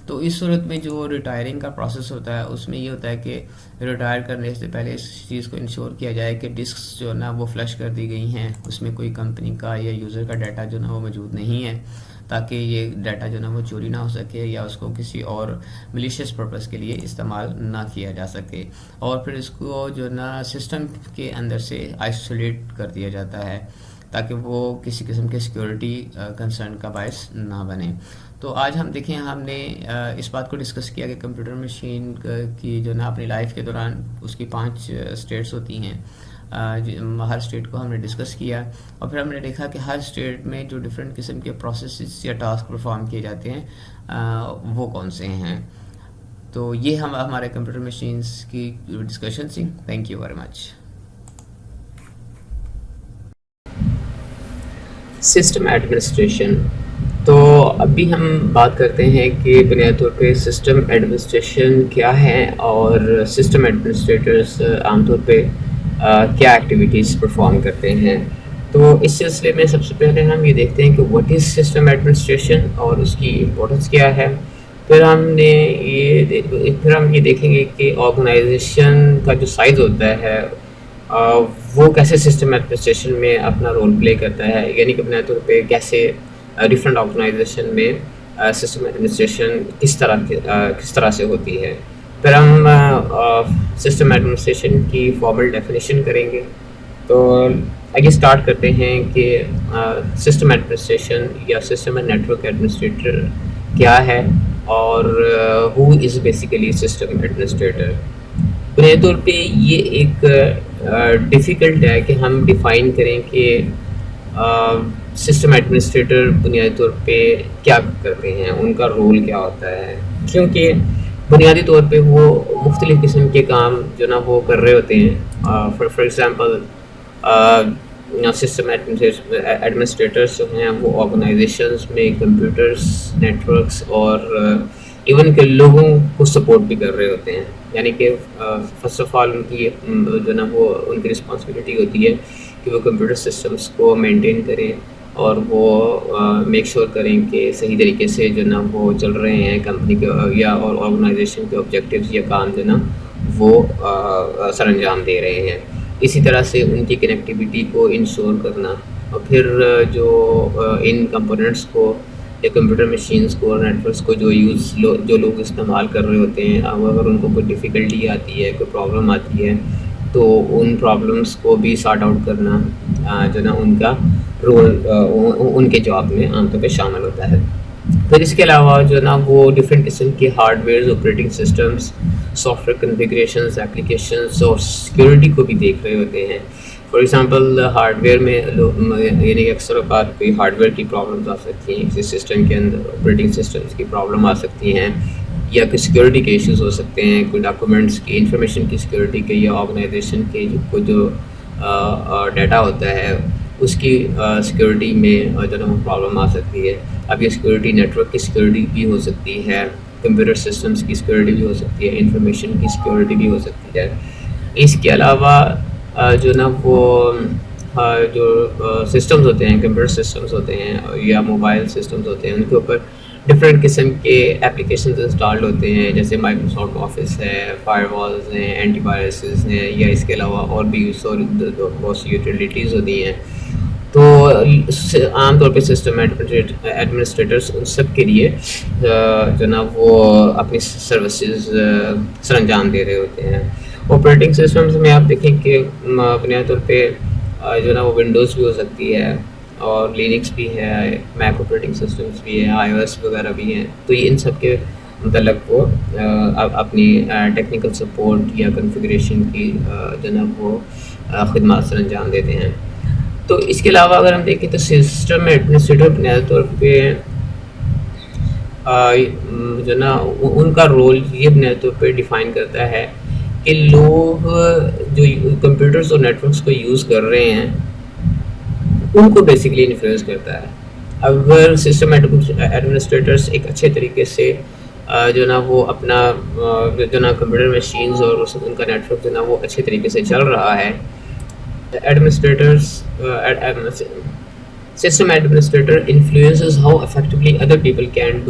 S2: तो इस सूरत में जो रिटायरिंग का प्रोसेस होता है उसमें ये होता है कि रिटायर करने से पहले इस चीज़ को इंश्योर किया जाए कि डिस्क जो ना वो फ्लश कर दी गई हैं, उसमें कोई कंपनी का या यूज़र का डाटा जो ना वो मौजूद नहीं है, ताकि ये डाटा जो ना वो चोरी ना हो सके या उसको किसी और मिलिशियस पर्पस के लिए इस्तेमाल ना किया जा सके। और फिर इसको जो ना सिस्टम के अंदर से आइसोलेट कर दिया जाता है ताकि वो किसी किस्म के सिक्योरिटी कंसर्न का बायस ना बने। तो आज हम देखें, हमने इस बात को डिस्कस किया कि कंप्यूटर मशीन की जो ना अपनी लाइफ के दौरान उसकी 5 स्टेट्स होती हैं। हर स्टेट को हमने डिस्कस किया और फिर हमने देखा कि हर स्टेट में जो डिफरेंट किस्म के प्रोसेस या टास्क परफॉर्म किए जाते हैं वो कौन से हैं। तो ये हम हमारे कंप्यूटर मशीन्स की डिस्कशन थी। Thank you very much.
S3: System administration. तो अभी हम बात करते हैं कि बुनियादी तौर पे सिस्टम एडमिनिस्ट्रेशन क्या है और सिस्टम एडमिनिस्ट्रेटर्स आमतौर पे क्या एक्टिविटीज़ परफॉर्म करते हैं। तो इस सिलसिले में सबसे पहले हम ये देखते हैं कि व्हाट इज़ सिस्टम एडमिनिस्ट्रेशन और उसकी इम्पोर्टेंस क्या है। फिर हम ये देखेंगे कि ऑर्गेनाइजेशन का जो साइज़ होता है वो कैसे सिस्टम एडमिनिस्ट्रेशन में अपना रोल प्ले करता है, यानी कि बुनियादी तौर पे कैसे डिफरेंट ऑर्गेनाइजेशन में सिस्टम एडमिनिस्ट्रेशन किस तरह से होती है। फिर हम सिस्टम एडमिनिस्ट्रेशन की फॉर्मल डेफिनेशन करेंगे। तो आइए स्टार्ट करते हैं कि सिस्टम एडमिनिस्ट्रेशन या सिस्टम एंड नेटवर्क एडमिनिस्ट्रेटर क्या है और who is basically system administrator. बुनियादी तौर पे ये एक डिफ़िकल्ट है कि हम डिफ़ाइन करें कि सिस्टम एडमिनिस्ट्रेटर बुनियादी तौर पे क्या करते हैं, उनका रोल क्या होता है, क्योंकि बुनियादी तौर पे वो मुख्तलिफ़ किस्म के काम जो ना वो कर रहे होते हैं। फॉर एग्ज़ाम्पल सिस्टम एडमिनिस्ट्रेटर्स जो हैं वो ऑर्गेनाइजेशंस में कंप्यूटर्स, नेटवर्क्स और इवन के लोगों को सपोर्ट भी कर रहे होते हैं। यानी कि फर्स्ट ऑफ ऑल उनकी जो ना वो उनकी रिस्पॉन्सिबिलिटी होती है कि वो कंप्यूटर सिस्टम्स को मेंटेन करें और वो मेक श्योर करें कि सही तरीके से जो ना वो चल रहे हैं कंपनी के या और ऑर्गेनाइजेशन के ऑब्जेक्टिव्स या काम जो ना वो सर अंजाम दे रहे हैं। इसी तरह से उनकी कनेक्टिविटी को इंश्योर करना और फिर जो इन कंपोनेंट्स को या कंप्यूटर मशीन्स को और नेटवर्क्स को जो लोग इस्तेमाल कर रहे होते हैं, अगर उनको कोई डिफ़िकल्टी आती है, कोई प्रॉब्लम आती है, तो उन प्रॉब्लम्स को भी सॉर्ट आउट करना जो ना उनका रोल उनके जॉब में आमतौर पे शामिल होता है। फिर इसके अलावा जो ना वो डिफरेंट किस्म के hardware, operating systems software configurations, applications और सिक्योरिटी को भी देख रहे होते हैं। फॉर एग्जांपल हार्डवेयर में यानी अक्सर औक़ात कोई हार्डवेयर की प्रॉब्लम्स आ सकती हैं, किसी सिस्टम के अंदर ऑपरेटिंग सिस्टम्स की प्रॉब्लम आ सकती हैं, या कोई सिक्योरिटी के इश्यूज हो सकते हैं, कोई डॉक्यूमेंट्स की, इंफॉर्मेशन की सिक्योरिटी के, या ऑर्गेनाइजेशन के जो डाटा होता है उसकी सिक्योरिटी में जो है प्रॉब्लम आ सकती है। अब ये सिक्योरिटी नेटवर्क की सिक्योरिटी भी हो सकती है, कंप्यूटर सिस्टम्स की सिक्योरिटी भी हो सकती है, इंफॉर्मेशन की सिक्योरिटी भी हो सकती है। इसके अलावा जो ना वो जो सिस्टम्स होते हैं, कंप्यूटर सिस्टम्स होते हैं या मोबाइल सिस्टम्स होते हैं, उनके ऊपर डिफरेंट किस्म के एप्लीकेशंस इंस्टॉल्ड होते हैं, जैसे माइक्रोसॉफ्ट ऑफिस है, फायरवॉल्स हैं, एंटीवायरसेस हैं, या इसके अलावा और भी बहुत सी यूटिलिटीज़ होती हैं। तो आमतौर पे सिस्टम एडमिनिस्ट्रेटर्स उन सब के लिए जो ना वो अपनी सर्विसेज सरअंजाम दे रहे होते हैं। ऑपरेटिंग सिस्टम्स में आप देखें कि बुनियादी तौर पे जो ना वो विंडोज़ भी हो सकती है, और लिनक्स भी है, मैक ऑपरेटिंग सिस्टम्स भी है, iOS वगैरह भी हैं। तो ये इन सब के मतलब वो अपनी टेक्निकल सपोर्ट या कॉन्फ़िगरेशन की जो ना वो खिदमत सर अंजाम देते हैं। तो इसके अलावा अगर हम देखें तो सिस्टम एडमिनिस्ट्रेटर बुनियादी तौर पे जो ना उनका रोल ये बुनियादी तौर पे डिफ़ाइन करता है कि लोग जो कंप्यूटर्स और नेटवर्क्स को यूज़ कर रहे हैं उनको बेसिकली इन्फ्लुएंस करता है। अगर सिस्टम एडमिनिस्ट्रेटर्स एक अच्छे तरीके से जो ना वो अपना जो ना कंप्यूटर मशीन्स और उनका नेटवर्क जो ना वो अच्छे तरीके से चल रहा है, system administrator influences how effectively other people can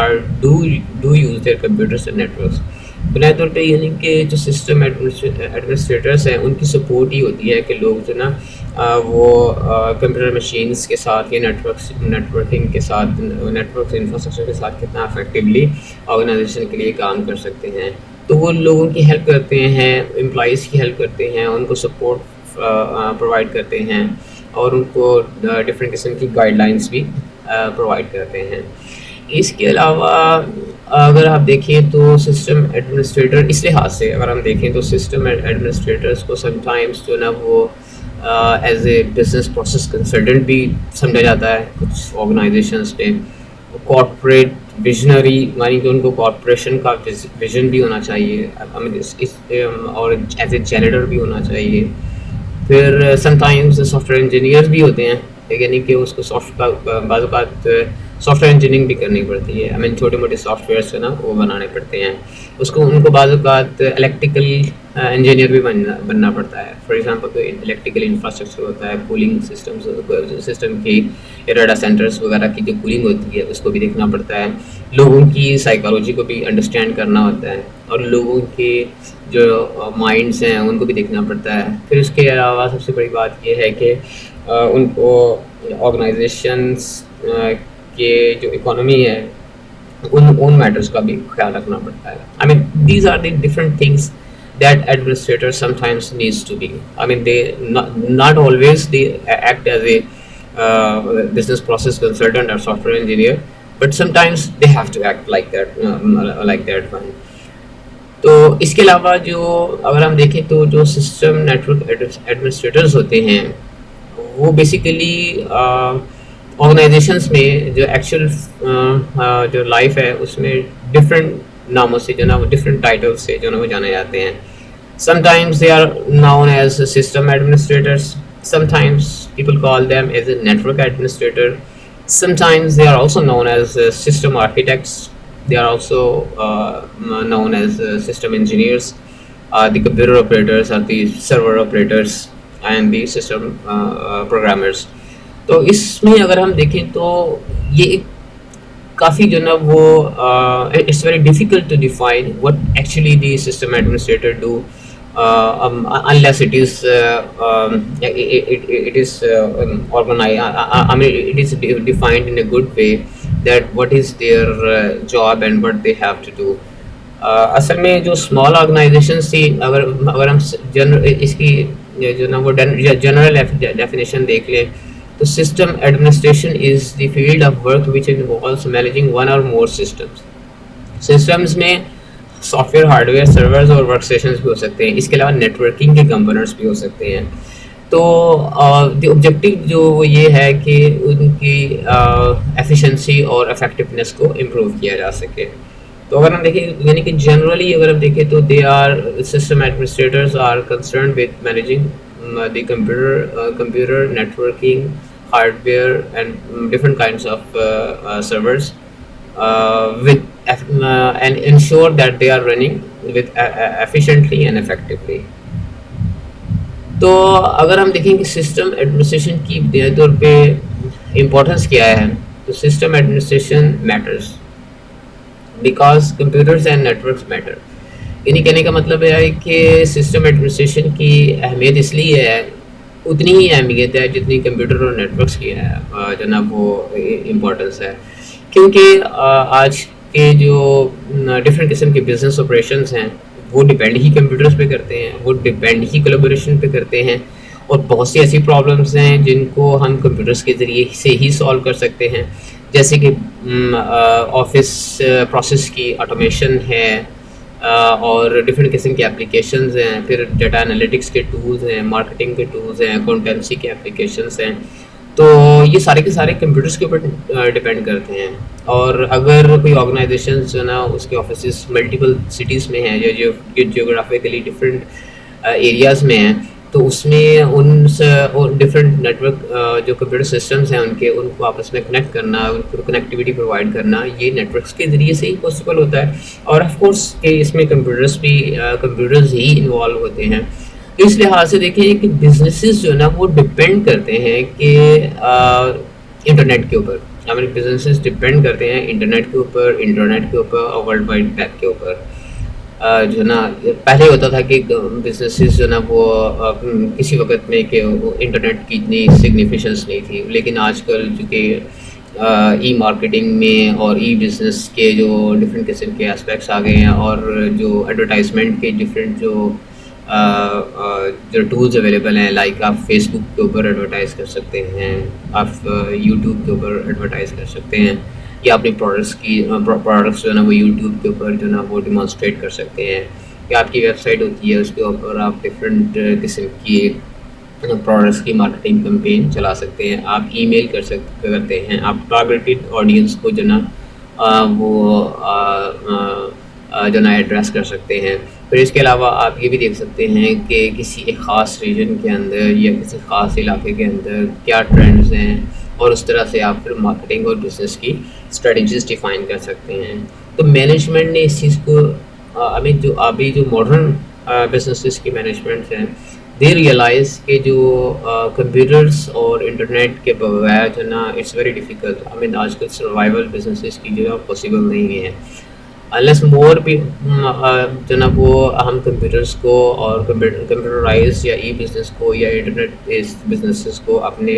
S3: or do use their computers and networks। बुनियादी तौर पे यानी कि जो सिस्टम एडमिनिस्ट्रेटर्स हैं उनकी सपोर्ट ही होती है कि लोग जो ना वो कंप्यूटर मशीन्स के साथ या नेटवर्किंग के साथ, नेटवर्क इंफ्रास्ट्रक्चर के साथ कितना इफेक्टिवली ऑर्गेनाइजेशन के लिए काम कर सकते हैं। तो वो लोगों की हेल्प करते हैं, एम्प्लॉइज़ की हेल्प करते हैं, उनको सपोर्ट प्रोवाइड करते हैं, और उनको डिफरेंट किस्म की गाइडलाइंस भी प्रोवाइड करते हैं। इसके अलावा अगर आप देखें तो सिस्टम एडमिनिस्ट्रेटर, इस लिहाज से अगर हम देखें तो सिस्टम एडमिनिस्ट्रेटर्स को समटाइम्स जो ना वो as a business process consultant भी समझा जाता है कुछ ऑर्गेनाइजेशंस में। कॉर्पोरेट विजनरी मानी कि उनको कॉर्पोरेशन का विजन भी होना चाहिए, और एज ए जैनेटर भी होना चाहिए। फिर समटाइम्स सॉफ्टवेयर इंजीनियर्स भी होते हैं, यानी कि उसको सॉफ्टवेयर इंजीनियरिंग भी करनी पड़ती है। आई मीन छोटे मोटे सॉफ्टवेयर्स है ना वो बनाने पड़ते हैं, उनको बाज़ इलेक्ट्रिकल इंजीनियर भी बनना पड़ता है। फॉर एग्जांपल कोई इलेक्ट्रिकल इंफ्रास्ट्रक्चर होता है, कूलिंग सिस्टम की, डाटा सेंटर्स वगैरह की जो कूलिंग होती है उसको भी देखना पड़ता है। लोगों की साइकोलॉजी को भी अंडरस्टैंड करना होता है, और लोगों के जो माइंड्स हैं उनको भी देखना पड़ता है। फिर उसके अलावा सबसे बड़ी बात यह है कि उनको ऑर्गेनाइजेशंस के जो इकोनॉमी है उन मैटर्स का भी ख्याल रखना पड़ता है। I mean these are the different things that administrator sometimes needs to be, I mean they not always they act as a business process consultant or software engineer, but sometimes they have to act like that one। तो इसके अलावा जो अगर हम देखें तो जो system network administrators होते हैं वो बेसिकली ऑर्गेनाइजेशंस में जो एक्चुअल जो लाइफ है उसमें डिफरेंट नामों से जो ना वो डिफरेंट टाइटल्स से जो ना वो जाने जाते हैं। Sometimes they are known as system administrators, sometimes people call them as a network administrator, sometimes they are also known as system architects, they are also known as system engineers, the computer operators or the server operators and the system programmers। तो इसमें अगर हम देखें तो ये काफ़ी जो ना वो it's very difficult to define what actually the system administrator do, unless it is organized, I mean it is defined in a good way that what is their job and what they have to do। असल में जो small organisations थी, अगर हम इसकी जो ना वो जनरल डेफिनेशन देख लें तो system administration is the field of work which involves managing one और मोर सिस्टम्स। सिस्टम्स में सॉफ्टवेयर, हार्डवेयर, सर्वर्स और वर्क स्टेशंस भी हो सकते हैं। इसके अलावा नेटवर्किंग के कंपोनेंट्स भी हो सकते हैं। तो ऑब्जेक्टिव जो वो ये है कि उनकी एफिशिएंसी और इफेक्टिवनेस को इम्प्रूव किया जा सके। तो अगर हम देखें, यानी कि जनरली अगर हम देखें तो they are system administrators are concern with managing the computer networking hardware and different kinds of servers and ensure that they are running with efficiently and effectively. तो अगर हम देखें कि सिस्टम एडमिनिस्ट्रेशन की बुनियादी तौर पे इम्पोर्टेंस क्या है, तो system administration matters because computers and networks matter. यानी कहने का मतलब है कि सिस्टम एडमिनिस्ट्रेशन की अहमियत इसलिए है, उतनी ही अहमियत है जितनी कंप्यूटर और नेटवर्क्स की है जनाब वो इम्पोर्टेंस है। क्योंकि आज के जो डिफरेंट किस्म के बिजनेस ऑपरेशंस हैं वो डिपेंड ही कंप्यूटर्स पे करते हैं, वो डिपेंड ही कोलैबोरेशन पे करते हैं, और बहुत सी ऐसी प्रॉब्लम्स हैं जिनको हम कंप्यूटर्स के ज़रिए से ही सॉल्व कर सकते हैं, जैसे कि ऑफिस प्रोसेस की ऑटोमेशन है और डिफरेंट किस्म के एप्लीकेशंस हैं, फिर डाटा एनालिटिक्स के टूल्स हैं, मार्केटिंग के टूल्स हैं, अकाउंटेंसी के एप्लीकेशंस हैं। तो ये सारे के सारे कंप्यूटर्स के ऊपर डिपेंड करते हैं। और अगर कोई ऑर्गेनाइजेशन जो ना उसके ऑफिस मल्टीपल सिटीज़ में हैं जो जियोग्राफिकली डिफरेंट एरियाज़ में हैं, तो उसमें उन डिफरेंट नेटवर्क जो कंप्यूटर सिस्टम्स हैं उनको आपस में कनेक्ट करना, उनको कनेक्टिविटी प्रोवाइड करना, ये नेटवर्क्स के ज़रिए से ही पॉसिबल होता है। और ऑफ कोर्स के इसमें कंप्यूटर्स ही इन्वॉल्व होते हैं। तो इस लिहाज से देखें कि बिजनेसेस जो है ना वो डिपेंड करते हैं कि इंटरनेट के ऊपर, हमारे बिजनेसेस डिपेंड करते हैं इंटरनेट के ऊपर और वर्ल्ड वाइड वेब के ऊपर। जो ना पहले होता था कि बिजनेसेस जो ना वो किसी वक्त में कि इंटरनेट की इतनी सिग्निफिकेंस नहीं थी, लेकिन आजकल जो कि ई मार्केटिंग में और ई बिज़नेस के जो डिफरेंट किस्म के एस्पेक्ट्स आ गए हैं, और जो एडवर्टाइजमेंट के डिफरेंट जो टूल्स अवेलेबल हैं, लाइक आप फेसबुक के ऊपर एडवर्टाइज़ कर सकते हैं, आप यूट्यूब के ऊपर एडवर्टाइज़ कर सकते हैं, या अपनी प्रोडक्ट्स जो है ना वो यूट्यूब के ऊपर जो ना वो डिमॉन्स्ट्रेट कर सकते हैं, या आपकी वेबसाइट होती है उसके ऊपर आप डिफरेंट किस्म की प्रोडक्ट्स की मार्केटिंग कैंपेन चला सकते हैं, आप ईमेल करते हैं, आप टारगेटेड ऑडियंस को जो ना वो जो ना एड्रेस कर सकते हैं। फिर इसके अलावा आप ये भी देख सकते हैं कि किसी एक ख़ास रीजन के अंदर या किसी ख़ास इलाके के अंदर क्या ट्रेंड्स हैं, और उस तरह से आप फिर मार्केटिंग और बिजनेस की स्ट्रेटजीज डिफ़ाइन कर सकते हैं। तो मैनेजमेंट ने इस चीज़ को अभी जो मॉडर्न बिजनेसेस की मैनेजमेंट हैं, दे रियलाइज़ कि जो कंप्यूटर्स और इंटरनेट के बगैर जो ना इट्स वेरी डिफ़िकल्ट, आजकल सर्वाइवल बिजनेसेस की जो है पॉसिबल नहीं है, अनलेस मोर भी जो ना वो हम कंप्यूटर्स को और कंप्यूटराइज या ई बिज़नेस को या इंटरनेट बेस्ड बिजनेसेस को अपने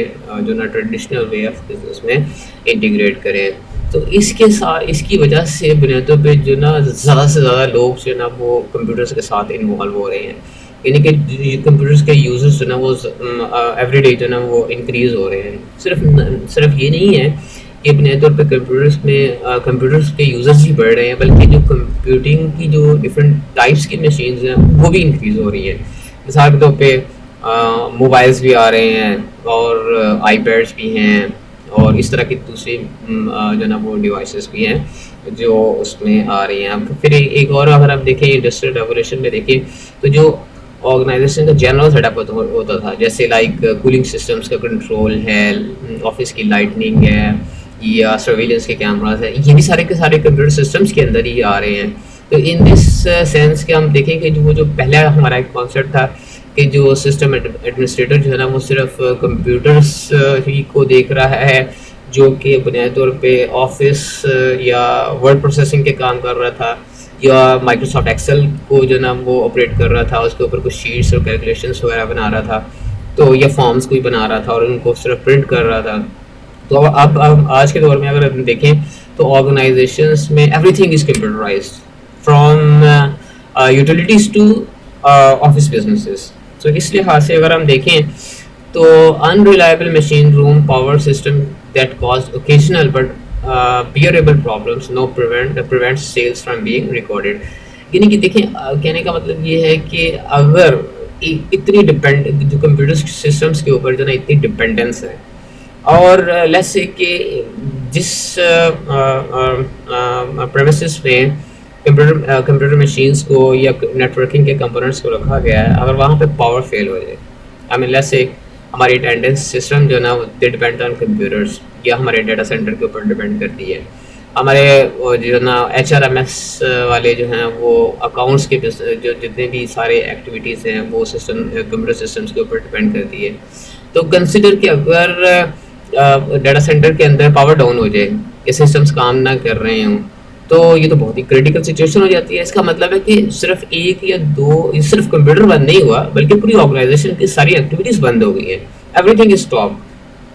S3: जो ना ट्रेडिशनल वे ऑफ बिजनेस में इंटीग्रेट करें। तो इसकी वजह से बुनियादों पे जो ना ज़्यादा से ज़्यादा लोग जो ना वो कंप्यूटर्स के साथ इन्वॉल्व हो रहे हैं, यानी कि कंप्यूटर्स के यूजर्स जो ना वो एवरीडे जो ना वो इंक्रीज़ हो रहे हैं। सिर्फ ये नहीं है कि बुनियादी तौर पर कंप्यूटर्स के यूज़र्स ही बढ़ रहे हैं, बल्कि जो कंप्यूटिंग की जो डिफरेंट टाइप्स की मशीन्स हैं वो भी इंक्रीज़ हो रही हैं। मिसाल के तौर पे मोबाइल्स भी आ रहे हैं और आईपैड्स भी हैं और इस तरह की दूसरी जो ना वो डिवाइसेस भी हैं जो उसमें आ रही हैं। फिर एक और अगर आप देखें इंडस्ट्रियल रेवोल्यूशन में देखें तो जो ऑर्गेनाइजेशन का जनरल सेटअप होता था, जैसे लाइक कूलिंग सिस्टम्स का कंट्रोल है, ऑफिस की लाइटनिंग है या सर्विलेंस के कैमरास है, ये भी सारे के सारे कंप्यूटर सिस्टम्स के अंदर ही आ रहे हैं। तो इन दिस सेंस के हम देखें कि जो पहला हमारा एक कॉन्सेप्ट था कि जो सिस्टम एडमिनिस्ट्रेटर जो है ना वो सिर्फ कंप्यूटर्स ही को देख रहा है, जो कि बुनियादी तौर पे ऑफिस या वर्ड प्रोसेसिंग के काम कर रहा था, या माइक्रोसॉफ्ट एक्सेल को जो ना वो ऑपरेट कर रहा था, उसके ऊपर कुछ शीट्स और कैलकुलेशंस वगैरह बना रहा था, तो या फॉर्म्स कोई बना रहा था और उनको सिर्फ प्रिंट कर रहा था। तो अब आज के दौर में अगर हम देखें तो ऑर्गेनाइजेशंस में everything is computerized from utilities to office businesses. तो इस लिहाज से अगर हम देखें तो unreliable machine room power system that cause occasional but bearable problems prevents sales from being recorded। यानी कि देखें, कहने का मतलब ये है कि अगर इतनी डिपेंड जो कंप्यूटर सिस्टम्स के ऊपर जो ना इतनी डिपेंडेंस है, और लेट्स से कि जिस प्रेमिसेस में कंप्यूटर मशीन्स को या नेटवर्किंग के कंपोनेंट्स को रखा गया है, अगर वहाँ पे पावर फेल हो जाए, आई मीन लेट्स से हमारी अटेंडेंस सिस्टम जो ना दे डिपेंड ऑन कंप्यूटर्स या हमारे डाटा सेंटर के ऊपर डिपेंड करती है। हमारे जो ना HRMS वाले जो हैं वो अकाउंट्स के जो जितने भी सारे एक्टिविटीज़ हैं वो सिस्टम कंप्यूटर सिस्टम्स के ऊपर डिपेंड करती है। तो कंसिडर कि अगर डाटा सेंटर के अंदर पावर डाउन हो जाए, ये सिस्टम्स काम ना कर रहे हों, तो ये तो बहुत ही क्रिटिकल सिचुएशन हो जाती है। इसका मतलब है कि सिर्फ एक या दो, सिर्फ कंप्यूटर बंद नहीं हुआ बल्कि पूरी ऑर्गेनाइजेशन की सारी एक्टिविटीज़ बंद हो गई है, एवरीथिंग इज स्टॉप।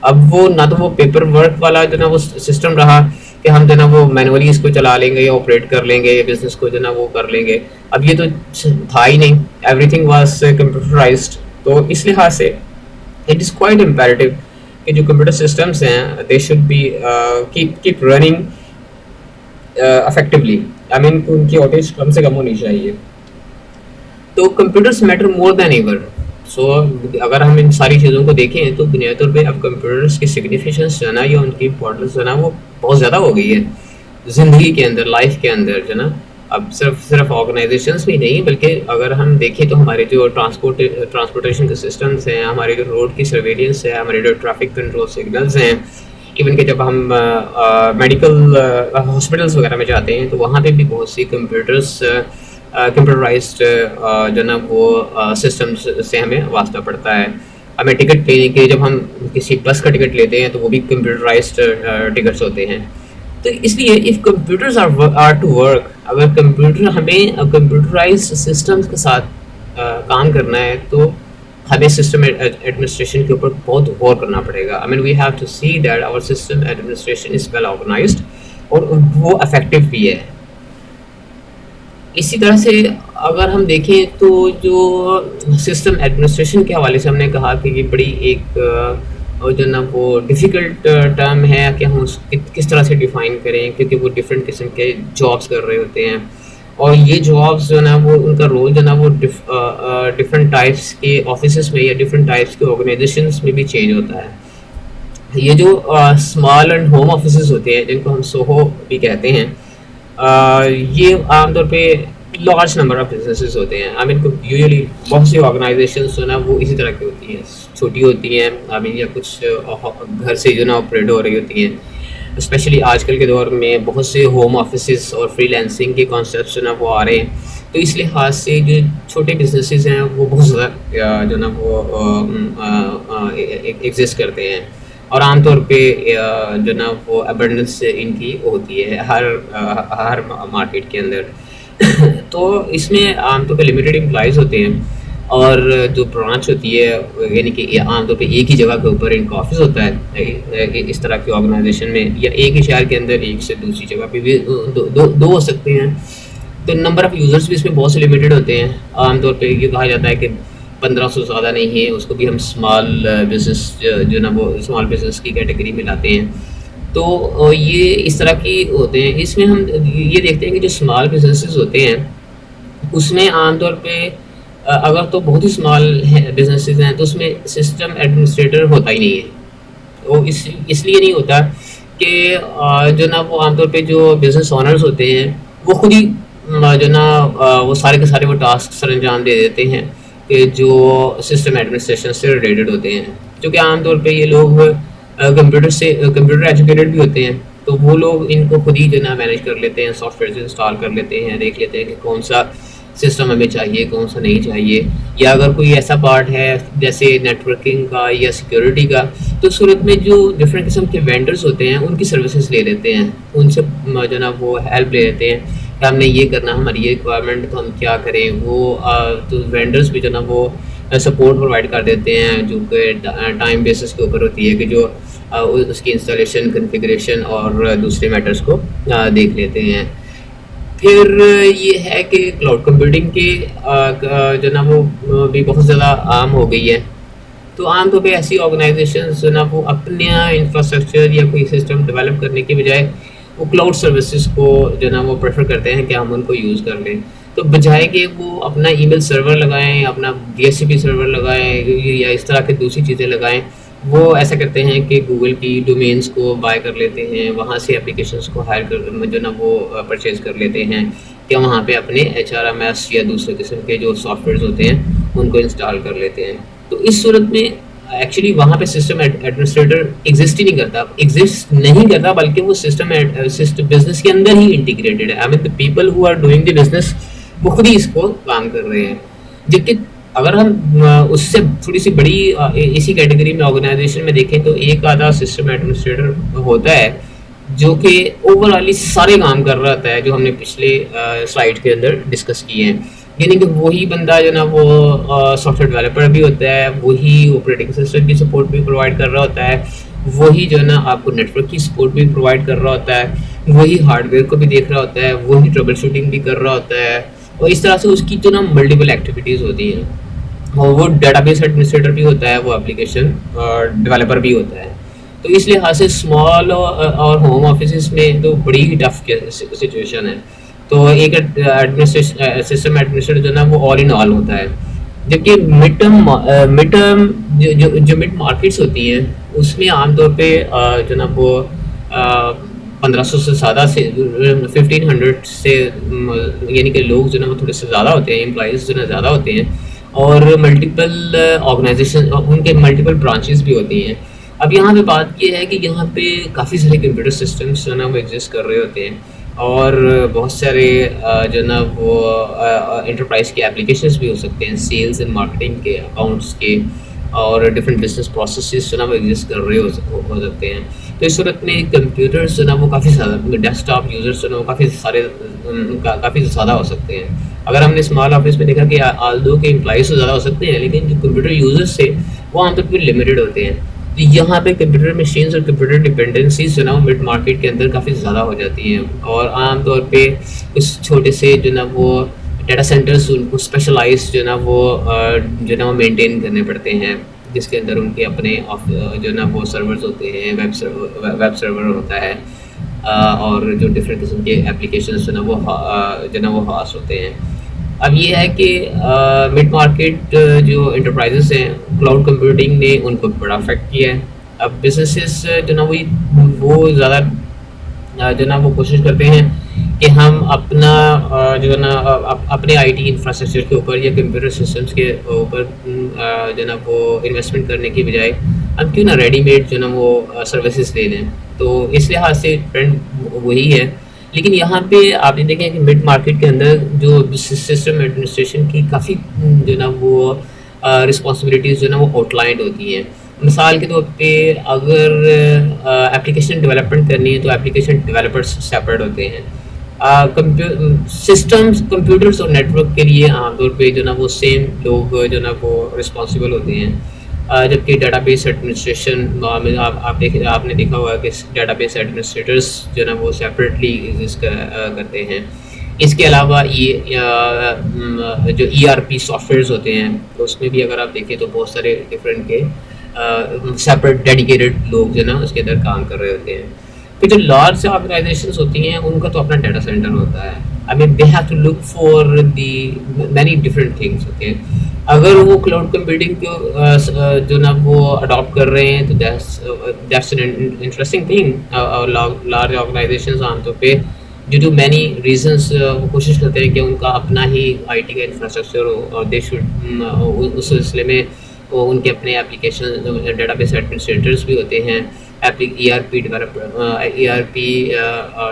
S3: अब वो ना तो वो पेपर वर्क वाला जो ना वो सिस्टम रहा कि हम जो ना वो मैनुअली इसको चला लेंगे या ऑपरेट कर लेंगे या बिजनेस को जो ना वो कर लेंगे, अब ये तो था ही नहीं, एवरीथिंग वाज कंप्यूटराइज्ड। तो इस लिहाज से इट इज़ क्वाइट इम्पेरेटिव कि जो कंप्यूटर सिस्टम्स हैं they should be keep running effectively, I mean उनकी ऑटेज कम से कम होनी चाहिए। तो computers matter more than ever. So अगर हम इन सारी चीज़ों को देखें तो बुनियादी तौर पे अब कंप्यूटर्स की सिग्निफिकेंस जो है ना या उनकी इम्पोर्टेंस जो है ना वो बहुत ज़्यादा हो गई है ज़िंदगी के अंदर, लाइफ के अंदर जो ना। अब सिर्फ ऑर्गेनाइजेशंस में नहीं बल्कि अगर हम देखें तो हमारे जो ट्रांसपोर्टेशन के सिस्टम्स हैं, हमारे जो रोड की सर्वेलेंस है, हमारे जो ट्रैफिक कंट्रोल सिग्नल्स हैं, इवन कि जब हम मेडिकल हॉस्पिटल्स वगैरह में जाते हैं तो वहाँ पे भी बहुत सी कंप्यूटराइज्ड जो ना वो सिस्टम्स से हमें वास्ता पड़ता है। हमें टिकट लेने के, जब हम किसी बस का टिकट लेते हैं तो वो भी कंप्यूटराइज्ड टिकट्स होते हैं। तो इसलिए if computers are to work, अगर कंप्यूटर हमें कंप्यूटराइज्ड सिस्टम्स के साथ काम करना है तो हमें सिस्टम एडमिनिस्ट्रेशन के ऊपर बहुत गौर करना पड़ेगा। I mean we have to see that our system administration is well organized और वो इफेक्टिव भी है। इसी तरह से अगर हम देखें तो जो सिस्टम एडमिनिस्ट्रेशन के हवाले से हमने कहा कि ये बड़ी एक जो ना वो डिफ़िकल्ट टर्म है कि हम उसको किस तरह से डिफ़ाइन करें, क्योंकि वो डिफरेंट किस्म के जॉब्स कर रहे होते हैं और ये जॉब्स जो ना वो उनका रोल जो ना वो डिफरेंट टाइप्स के ऑफिस में या डिफरेंट टाइप्स के ऑर्गेनाइजेशंस में भी चेंज होता है। ये जो स्मॉल एंड होम ऑफिस होते हैं जिनको हम सोहो भी कहते हैं, ये आमतौर पे लार्ज नंबर ऑफ बिजनेसेस होते हैं। आई मीन यूजुअली बहुत सी ऑर्गेनाइजेशंस जो ना वो इसी तरह की होती हैं, छोटी होती हैं, आई मीन या कुछ घर से जो ना ऑपरेट हो रही होती हैं। स्पेशली आजकल के दौर में बहुत से होम ऑफिस और फ्रीलांसिंग के कॉन्सेप्ट जो ना वो आ रहे हैं, तो इस लिहाज से जो छोटे बिजनेसेस हैं वो बहुत ज़्यादा जो ना वो एग्जिस्ट करते हैं और आमतौर पे जो ना वो अबंडेंस इनकी होती है हर मार्केट के अंदर। तो इसमें आमतौर पे लिमिटेड एम्प्लॉइज़ होते हैं और जो ब्रांच होती है यानी कि आमतौर पे एक ही जगह के ऊपर इनका ऑफिस होता है इस तरह की ऑर्गेनाइजेशन में, या एक ही शहर के अंदर एक से दूसरी जगह पे भी दो हो सकते हैं। तो नंबर ऑफ़ यूज़र्स भी इसमें बहुत से लिमिटेड होते हैं। आमतौर पे ये कहा जाता है कि 1500 से ज़्यादा नहीं है, उसको भी हम स्मॉल बिज़नेस जो ना वो स्मॉल बिज़नेस की कैटेगरी में लाते हैं। तो ये इस तरह की होते हैं। इसमें हम ये देखते हैं कि जो स्मॉल बिजनेसेस होते हैं उसमें आमतौर पे अगर तो बहुत ही स्मॉल बिजनेसेस हैं तो उसमें सिस्टम एडमिनिस्ट्रेटर होता ही नहीं है। वो इसलिए नहीं होता कि जो ना वो आमतौर पे जो बिज़नेस ओनर्स होते हैं वो खुद ही जो ना वो सारे के सारे वो टास्क सर अंजाम दे देते हैं कि जो सिस्टम एडमिनिस्ट्रेशन से रिलेटेड होते हैं, क्योंकि आमतौर पे ये लोग कंप्यूटर एजुकेटेड भी होते हैं, तो वो लोग इनको खुद ही जो ना मैनेज कर लेते हैं, सॉफ्टवेयर इंस्टॉल कर लेते हैं, देख लेते हैं कि कौन सा सिस्टम हमें चाहिए कौन सा नहीं चाहिए, या अगर कोई ऐसा पार्ट है जैसे नेटवर्किंग का या सिक्योरिटी का, तो सूरत में जो डिफरेंट किस्म के वेंडर्स होते हैं उनकी सर्विसेज ले लेते हैं, उनसे जो ना वो हेल्प ले लेते हैं कि हमने ये करना, हमारी ये रिक्वायरमेंट, तो हम क्या करें। वो तो वेंडर्स भी जो ना वो सपोर्ट प्रोवाइड कर देते हैं जो कि टाइम बेसिस के ऊपर होती है कि जो उसकी इंस्टॉलेशन, कॉन्फ़िगरेशन और दूसरे मैटर्स को देख लेते हैं। फिर ये है कि क्लाउड कंप्यूटिंग की जो ना वो भी बहुत ज़्यादा आम हो गई है। तो आमतौर पे ऐसी ऑर्गेनाइजेशंस जो ना वो अपने इंफ्रास्ट्रक्चर या कोई सिस्टम डेवलप करने के बजाय वो क्लाउड सर्विसेज को जो ना वो प्रेफर करते हैं कि हम उनको यूज़ कर लें। तो बजाय कि वो अपना ईमेल सर्वर लगाएं, अपना DHCP सर्वर लगाएं या इस तरह की दूसरी चीज़ें लगाएं, वो ऐसा करते हैं कि गूगल की डोमेन्स को बाय कर लेते हैं, वहाँ से एप्लीकेशंस को हायर कर जो ना वो परचेज़ कर लेते हैं, कि वहाँ पे अपने HRMS या दूसरे किस्म के जो सॉफ्टवेयर्स होते हैं उनको इंस्टॉल कर लेते हैं। तो इस सूरत में एक्चुअली वहाँ पे सिस्टम एडमिनिस्ट्रेटर एग्जिस्ट ही नहीं करता, एग्जिस्ट नहीं करता, बल्कि वो सिस्टम बिजनेस के अंदर ही इंटीग्रेटेड है। I mean the people who are doing the business वो खुद ही इसको काम कर रहे हैं। जबकि अगर हम उससे थोड़ी सी बड़ी इसी कैटेगरी में ऑर्गेनाइजेशन में देखें तो एक आधा सिस्टम एडमिनिस्ट्रेटर होता है जो कि ओवरऑल सारे काम कर रहा होता है, जो हमने पिछले स्लाइड के अंदर डिस्कस किए हैं। यानी कि वही बंदा जो ना वो सॉफ्टवेयर डेवलपर भी होता है, वही ऑपरेटिंग सिस्टम की सपोर्ट भी प्रोवाइड कर रहा होता है, वही जो है ना आपको नेटवर्क की सपोर्ट भी प्रोवाइड कर रहा होता है, वही हार्डवेयर को भी देख रहा होता है, वही ट्रबल शूटिंग भी कर रहा होता है, और इस तरह से उसकी जो ना मल्टीपल एक्टिविटीज़ होती हैं। और वो डेटाबेस एडमिनिस्ट्रेटर भी होता है, वो एप्लीकेशन डेवलपर भी होता है। तो इस लिहाज से स्मॉल और होम ऑफिस में तो बड़ी ही टफ सिचुएशन है। तो एक सिस्टम एडमिनिस्ट्रेटर जो ना वो ऑल इन ऑल होता है। जबकि मिड टर्म जो मिड मार्केट्स होती हैं उसमें आमतौर पे जो ना वो 1500 से ज़्यादा से 1500 से यानी कि लोग जो ना वो थोड़े से ज़्यादा होते हैं, एम्प्लॉइज़ जो ना ज़्यादा होते हैं, और मल्टीपल ऑर्गेनाइजेशन उनके मल्टीपल ब्रांचेस भी होती हैं। अब यहाँ पे बात ये है कि यहाँ पे काफ़ी सारे कंप्यूटर सिस्टम्स जो ना वो एग्जिस्ट कर रहे होते हैं, और बहुत सारे जो ना वो एंटरप्राइज के एप्लीकेशंस भी हो सकते हैं, सेल्स एंड मार्केटिंग के, अकाउंट्स के, और डिफरेंट बिजनेस प्रोसेसेस जो ना वो एग्जिस्ट कर रहे हो सकते हैं। तो इस सूरत में कंप्यूटर्स जो ना वो काफ़ी ज़्यादा, डेस्कटॉप यूज़र्स जो ना वो काफ़ी ज़्यादा हो सकते हैं। अगर हमने स्मॉल ऑफिस में देखा कि आल्दो के एम्प्लॉइज तो ज़्यादा हो सकते हैं, लेकिन जो कंप्यूटर यूज़र्स थे वो आमतौर पर लिमिटेड होते हैं। तो यहाँ पे कंप्यूटर मशीन्स और कंप्यूटर डिपेंडेंसीज जो ना वो मिड मार्केट के अंदर काफ़ी ज़्यादा हो जाती हैं, और आमतौर पे कुछ छोटे से जो ना वो डाटा सेंटर्स उनको स्पेशलाइज जो ना वो मेंटेन करने पड़ते हैं, जिसके अंदर उनके अपने जो ना वो सर्वर्स होते हैं, वेब सर्वर होता है, और जो डिफरेंट किस्म के एप्लीकेशंस जो ना वो हास होते हैं। अब ये है कि मिड मार्केट जो एंटरप्राइजेस हैं, क्लाउड कंप्यूटिंग ने उनको बड़ा अफेक्ट किया है। अब बिजनेसेस जो ना वो ज़्यादा जो ना वो कोशिश करते हैं कि हम अपना जो ना अपने IT इंफ्रास्ट्रक्चर के ऊपर या कंप्यूटर सिस्टम्स के ऊपर जो ना वो इन्वेस्टमेंट करने की बजाय हम क्यों ना रेडीमेड जो ना वो सर्विसेज ले लें। तो इस लिहाज से ट्रेंड वही है। लेकिन यहाँ पे आपने देखें कि मिड मार्केट के अंदर जो सिस्टम एडमिनिस्ट्रेशन की काफ़ी जो ना वो रिस्पॉन्सिबिलिटीज़ जो ना वो आउटलाइंड होती हैं। मिसाल के तौर पे अगर एप्लीकेशन डेवलपमेंट करनी है तो एप्लीकेशन डेवलपर्स सेपरेट होते हैं। सिस्टम्स, कंप्यूटर्स और नेटवर्क के लिए आमतौर पे जो ना वो सेम लोग जो ना वो रिस्पॉन्सिबल होते हैं। जबकि डेटाबेस एडमिनिस्ट्रेशन में आपने देखा होगा कि डेटाबेस एडमिनिस्ट्रेटर्स जो ना वो सेपरेटली एग्जिस्ट करते हैं। इसके अलावा ये जो ERP सॉफ्टवेयर्स होते हैं तो उसमें भी अगर आप देखें तो बहुत सारे डिफरेंट के सेपरेट डेडिकेटेड लोग जो ना उसके अंदर काम कर रहे होते हैं। फिर जो लार्ज ऑर्गेनाइजेशंस होती हैं उनका तो अपना डाटा सेंटर होता है। I mean they have to look for the many different things. Okay, अगर वो क्लाउड कंप्यूटिंग को जो ना वो अडॉप्ट कर रहे हैं तो that's an interesting thing. Large organisations आमतौर पे ड्यू टू मैनी रीजंस वो कोशिश करते हैं कि उनका अपना ही IT का इंफ्रास्ट्रक्चर हो, और दे शुड उस सिलसिले में वो उनके अपने एप्लीकेशन डेटाबेस एडमिनिस्ट्रेटर्स भी होते हैं, ERP डेवलपर, ERP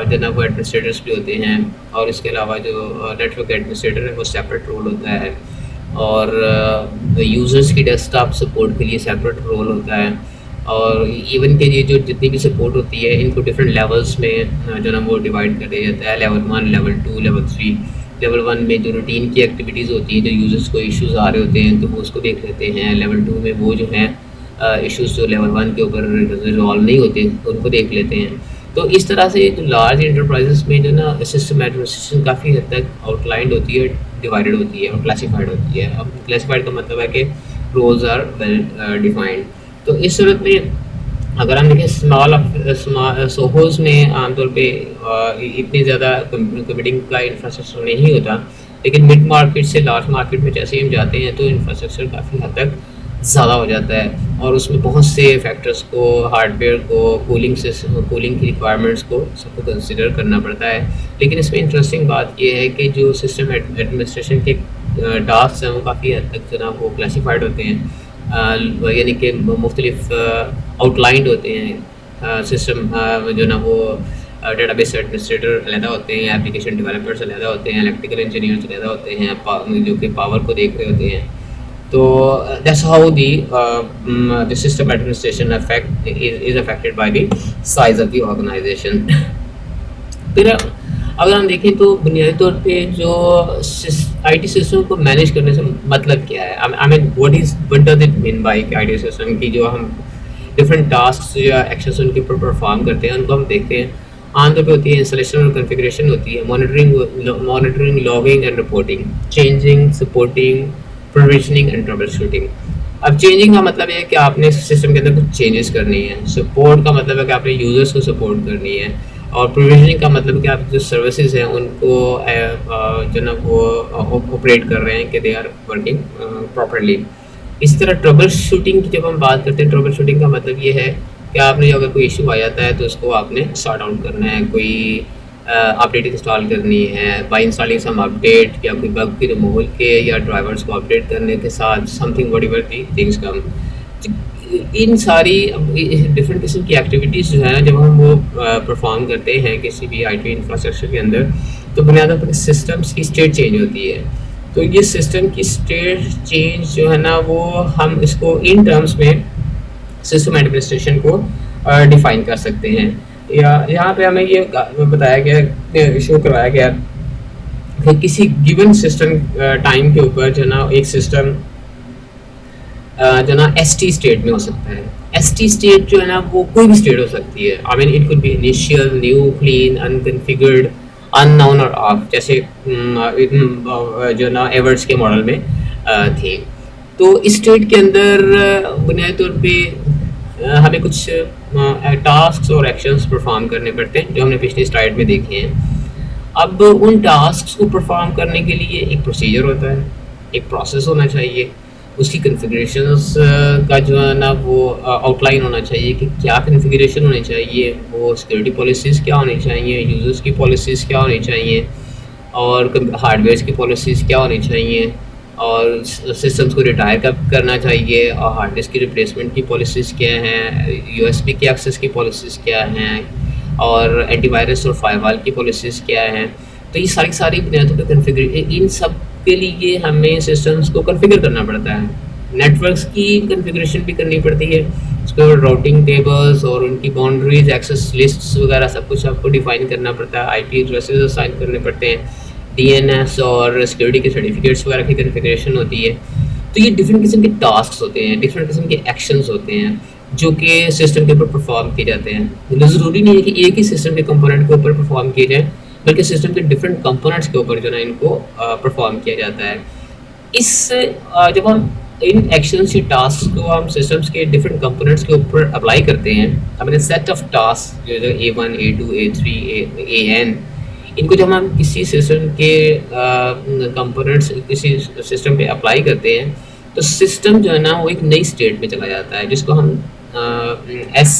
S3: जो ना वो एडमिनिस्ट्रेटर्स भी होते हैं, और इसके अलावा जो नेटवर्क एडमिनिस्ट्रेटर है वो सेपरेट रोल होता है, और यूज़र्स की डेस्कटॉप सपोर्ट के लिए सेपरेट रोल होता है, और इवन के ये जो जितनी भी सपोर्ट होती है इनको डिफरेंट लेवल्स में जो ना वो डिवाइड कर दिया जाता है। Level 1, level 2, level 3। लेवल 1 में जो रूटीन की एक्टिविटीज़ होती हैं, जो यूज़र्स को इश्यूज़ आ रहे होते हैं तो वो उसको देख लेते हैं। लेवल 2 में वो जो है इश्यूज़ जो लेवल 1 के ऊपर रिजॉल्व नहीं होते उनको देख लेते हैं। तो इस तरह से जो लार्ज इंटरप्राइजेस में जो ना सिस्टम एडमिनिस्ट्रेशन काफ़ी हद तक आउटलाइंड होती है, डिवाइडेड होती है और क्लासिफाइड होती है। अब क्लासिफाइड का मतलब है कि रोल्स आर वेल डिफाइंड। तो इस सूरत में अगर हम देखें स्मॉल सोहोज़ में आमतौर पे इतनी ज़्यादा कंप्यूटिंग का इंफ्रास्ट्रक्चर नहीं होता, लेकिन मिड मार्केट से लार्ज मार्केट में जैसे ही हम जाते हैं तो इंफ्रास्ट्रक्चर काफ़ी हद तक ज़्यादा हो जाता है और उसमें बहुत से फैक्टर्स को, हार्डवेयर को, कूलिंग की रिक्वायरमेंट्स को सबको कंसिडर करना पड़ता है। लेकिन इसमें इंटरेस्टिंग बात ये है कि जो सिस्टम एडमिनिस्ट्रेशन के टास्क हैं वो काफ़ी हद तक जो ना वो क्लासीफाइड होते हैं, यानी कि मुख्तलिफ आउटलाइंड होते हैं। सिस्टम जो ना वो डेटाबेस एडमिनिस्ट्रेटर अलहदा होते हैं, एप्लीकेशन डेवलपर्स अलहदा होते हैं, इलेक्ट्रिकल इंजीनियर्स अलहदा होते हैं जो कि पावर को देख रहे होते हैं। तो that's how the system administration is affected by the size of the organization. फिर अगर हम देखें तो बुनियादी तौर पे जो आईटी सिस्टम को मैनेज करने से मतलब क्या है, I mean what does it mean by IT system की जो हम डिफरेंट टास्क या एक्शंस उनके ऊपर परफॉर्म करते हैं उनको हम देखते हैं। आमतौर पे होती है इंस्टॉलेशन और कॉन्फ़िगरेशन होती है, monitoring, logging and reporting, changing, supporting, provisioning and trouble shooting. अब चेंजिंग का मतलब है कि आपने सिस्टम के अंदर कुछ चेंजेस करनी है, सपोर्ट का मतलब है कि आपने यूज़र्स को सपोर्ट करनी है, और प्रोविजनिंग का मतलब कि आप जो सर्विसेज हैं उनको जो ना वो ऑपरेट कर रहे हैं कि दे आर वर्किंग प्रॉपरली। इसी तरह ट्रबल शूटिंग की जब हम बात करते हैं, ट्रबल शूटिंग का मतलब ये है कि आपने अगर कोई इशू आ जाता है तो उसको आपने सॉर्ट आउट करना है, कोई अपडेट इंस्टॉल करनी है, बाय इंस्टॉलिंग सम अपडेट या कोई बग की रिमूवल के या ड्राइवर्स को अपडेट करने के साथ something whatever the things come. इन सारी डिफरेंट किस्म की एक्टिविटीज़ जो है जब हम वो परफॉर्म करते हैं किसी भी आईटी इंफ्रास्ट्रक्चर के अंदर, तो बुनियादी तौर पर सिस्टम्स की स्टेट चेंज होती है। तो ये सिस्टम की स्टेट चेंज जो है ना वो हम इसको इन टर्म्स में सिस्टम एडमिनिस्ट्रेशन को डिफाइन कर सकते हैं। या यहाँ पे हमें ये बताया गया, शो करवाया गया कि किसी गिवन सिस्टम टाइम के ऊपर जो ना एक सिस्टम जो ना एसटी स्टेट में हो सकता है। एसटी स्टेट जो है ना वो कोई भी स्टेट हो सकती है, I mean it could be initial, new, clean, unconfigured, unknown और ऑफ, जैसे जो ना एवर्ट्स के मॉडल में थे। तो इस स्टेट के अंदर बुनियादी तौर पे हमें कुछ टास्क और एक्शंस परफॉर्म करने पड़ते हैं जो हमने पिछली स्लाइड में देखे हैं। अब उन टास्क को परफॉर्म करने के लिए एक प्रोसीजर होता है, एक प्रोसेस होना चाहिए, उसकी कन्फिगरेशंस का जो है ना वो आउटलाइन होना चाहिए कि क्या कन्फिगरेशन होनी चाहिए, वो सिक्योरिटी पॉलिसीज़ क्या होनी चाहिए, यूज़र्स की पॉलिसीज़ क्या होनी चाहिए, और हार्डवेयर की पॉलिसीज़ क्या होनी चाहिए, और सिस्टम्स को रिटायर कब करना चाहिए, और हार्ड डिस्क की रिप्लेसमेंट की पॉलिसीज़ क्या हैं, यूएसबी की एक्सेस की पॉलिसीज़ क्या हैं, और एंटीवायरस और फायरवॉल की पॉलिसीज़ क्या हैं। तो ये सारी बुनियादों पर कन्फिगर, इन सब के लिए हमें सिस्टम्स को कॉन्फ़िगर करना पड़ता है। नेटवर्क्स की कॉन्फ़िगरेशन भी करनी पड़ती है, उसके बाद राउटिंग टेबल्स और उनकी बाउंड्रीज, एक्सेस लिस्ट्स वगैरह सब कुछ आपको डिफाइन करना पड़ता है, आईपी एड्रेसेस असाइन करने पड़ते हैं, डीएनएस और सिक्योरिटी के सर्टिफिकेट्स वगैरह की कॉन्फ़िगरेशन होती है। तो ये डिफरेंट किस्म के टास्क होते हैं, डिफरेंट किस्म के एक्शंस होते हैं जो कि सिस्टम के ऊपर परफॉर्म किए जाते हैं। ज़रूरी नहीं है कि एक ही सिस्टम के कंपोनेंट के ऊपर परफॉर्म किए जाएँ, बल्कि सिस्टम के डिफरेंट कंपोनेंट्स के ऊपर जो है इनको परफॉर्म किया जाता है। जब हम इन एक्शंस या टास्क को हम सिस्टम्स के डिफरेंट कंपोनेंट्स के ऊपर अप्लाई करते हैं, हमें सेट ऑफ टास्क जो A1, A2, A3, AN, इनको जब हम किसी सिस्टम के कंपोनेंट्स किसी सिस्टम पे अप्लाई करते हैं तो सिस्टम जो है ना वो एक नई स्टेट में चला जाता है, जिसको हम S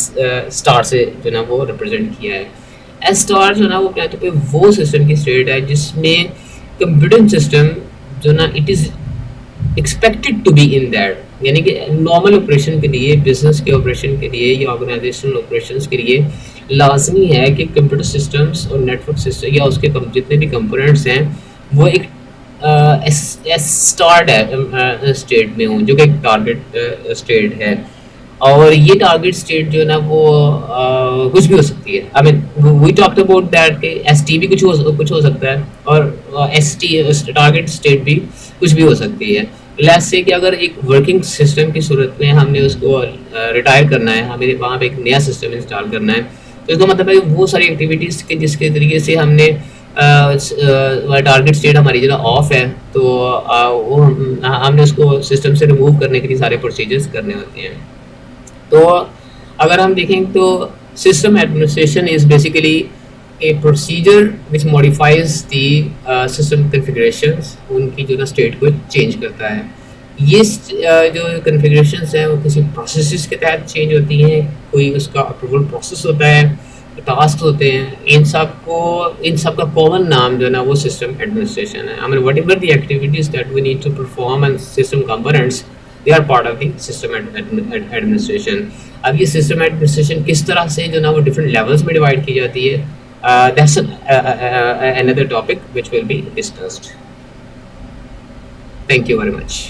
S3: स्टार से जो ना वो रिप्रेजेंट किया है। एस स्टार जो ना वो कहते पे वो सिस्टम की स्टेट है जिसमें कंप्यूटर सिस्टम जो ना it is expected to be in that, यानी कि नॉर्मल ऑपरेशन के लिए, बिजनेस के ऑपरेशन के लिए या ऑर्गेनाइजेशनल ऑपरेशंस के लिए लाजमी है कि कंप्यूटर सिस्टम्स और नेटवर्क सिस्टम या उसके जितने भी कंपोनेंट्स हैं वो एक एस स्टार्ड स्टेट में हों, जो कि एक टारगेट स्टेट है। और ये टारगेट स्टेट जो है ना वो कुछ भी हो सकती है। I mean we talked about that कि एसटी भी कुछ हो सकता है और एसटी टारगेट स्टेट भी कुछ भी हो सकती है। लेट्स से कि अगर एक वर्किंग सिस्टम की सूरत में हमने उसको रिटायर करना है, हमें वहाँ पे एक नया सिस्टम इंस्टॉल करना है, तो इसका मतलब है वो सारी एक्टिविटीज़ के जिसके तरीके से हमने टारगेट स्टेट हमारी जो ऑफ है तो वो हमने उसको सिस्टम से रिमूव करने के लिए सारे प्रोसीजर्स करने होते हैं। तो अगर हम देखें तो system administration is basically a procedure which modifies the system configurations, उनकी जो ना स्टेट को चेंज करता है। ये जो configurations हैं वो किसी processes के तहत चेंज होती हैं, कोई उसका अप्रूवल प्रोसेस होता है, टास्क होते हैं, इन सब का कॉमन नाम जो है ना वो सिस्टम एडमिनिस्ट्रेशन है। I mean whatever the activities that we need to perform and system components, they are part of the system administration। अब ये सिस्टम एडमिनिस्ट्रेशन किस तरह से जो ना वो डिफरेंट लेवल्स में डिवाइड की जाती है, that's another topic which will be discussed। Thank you very much।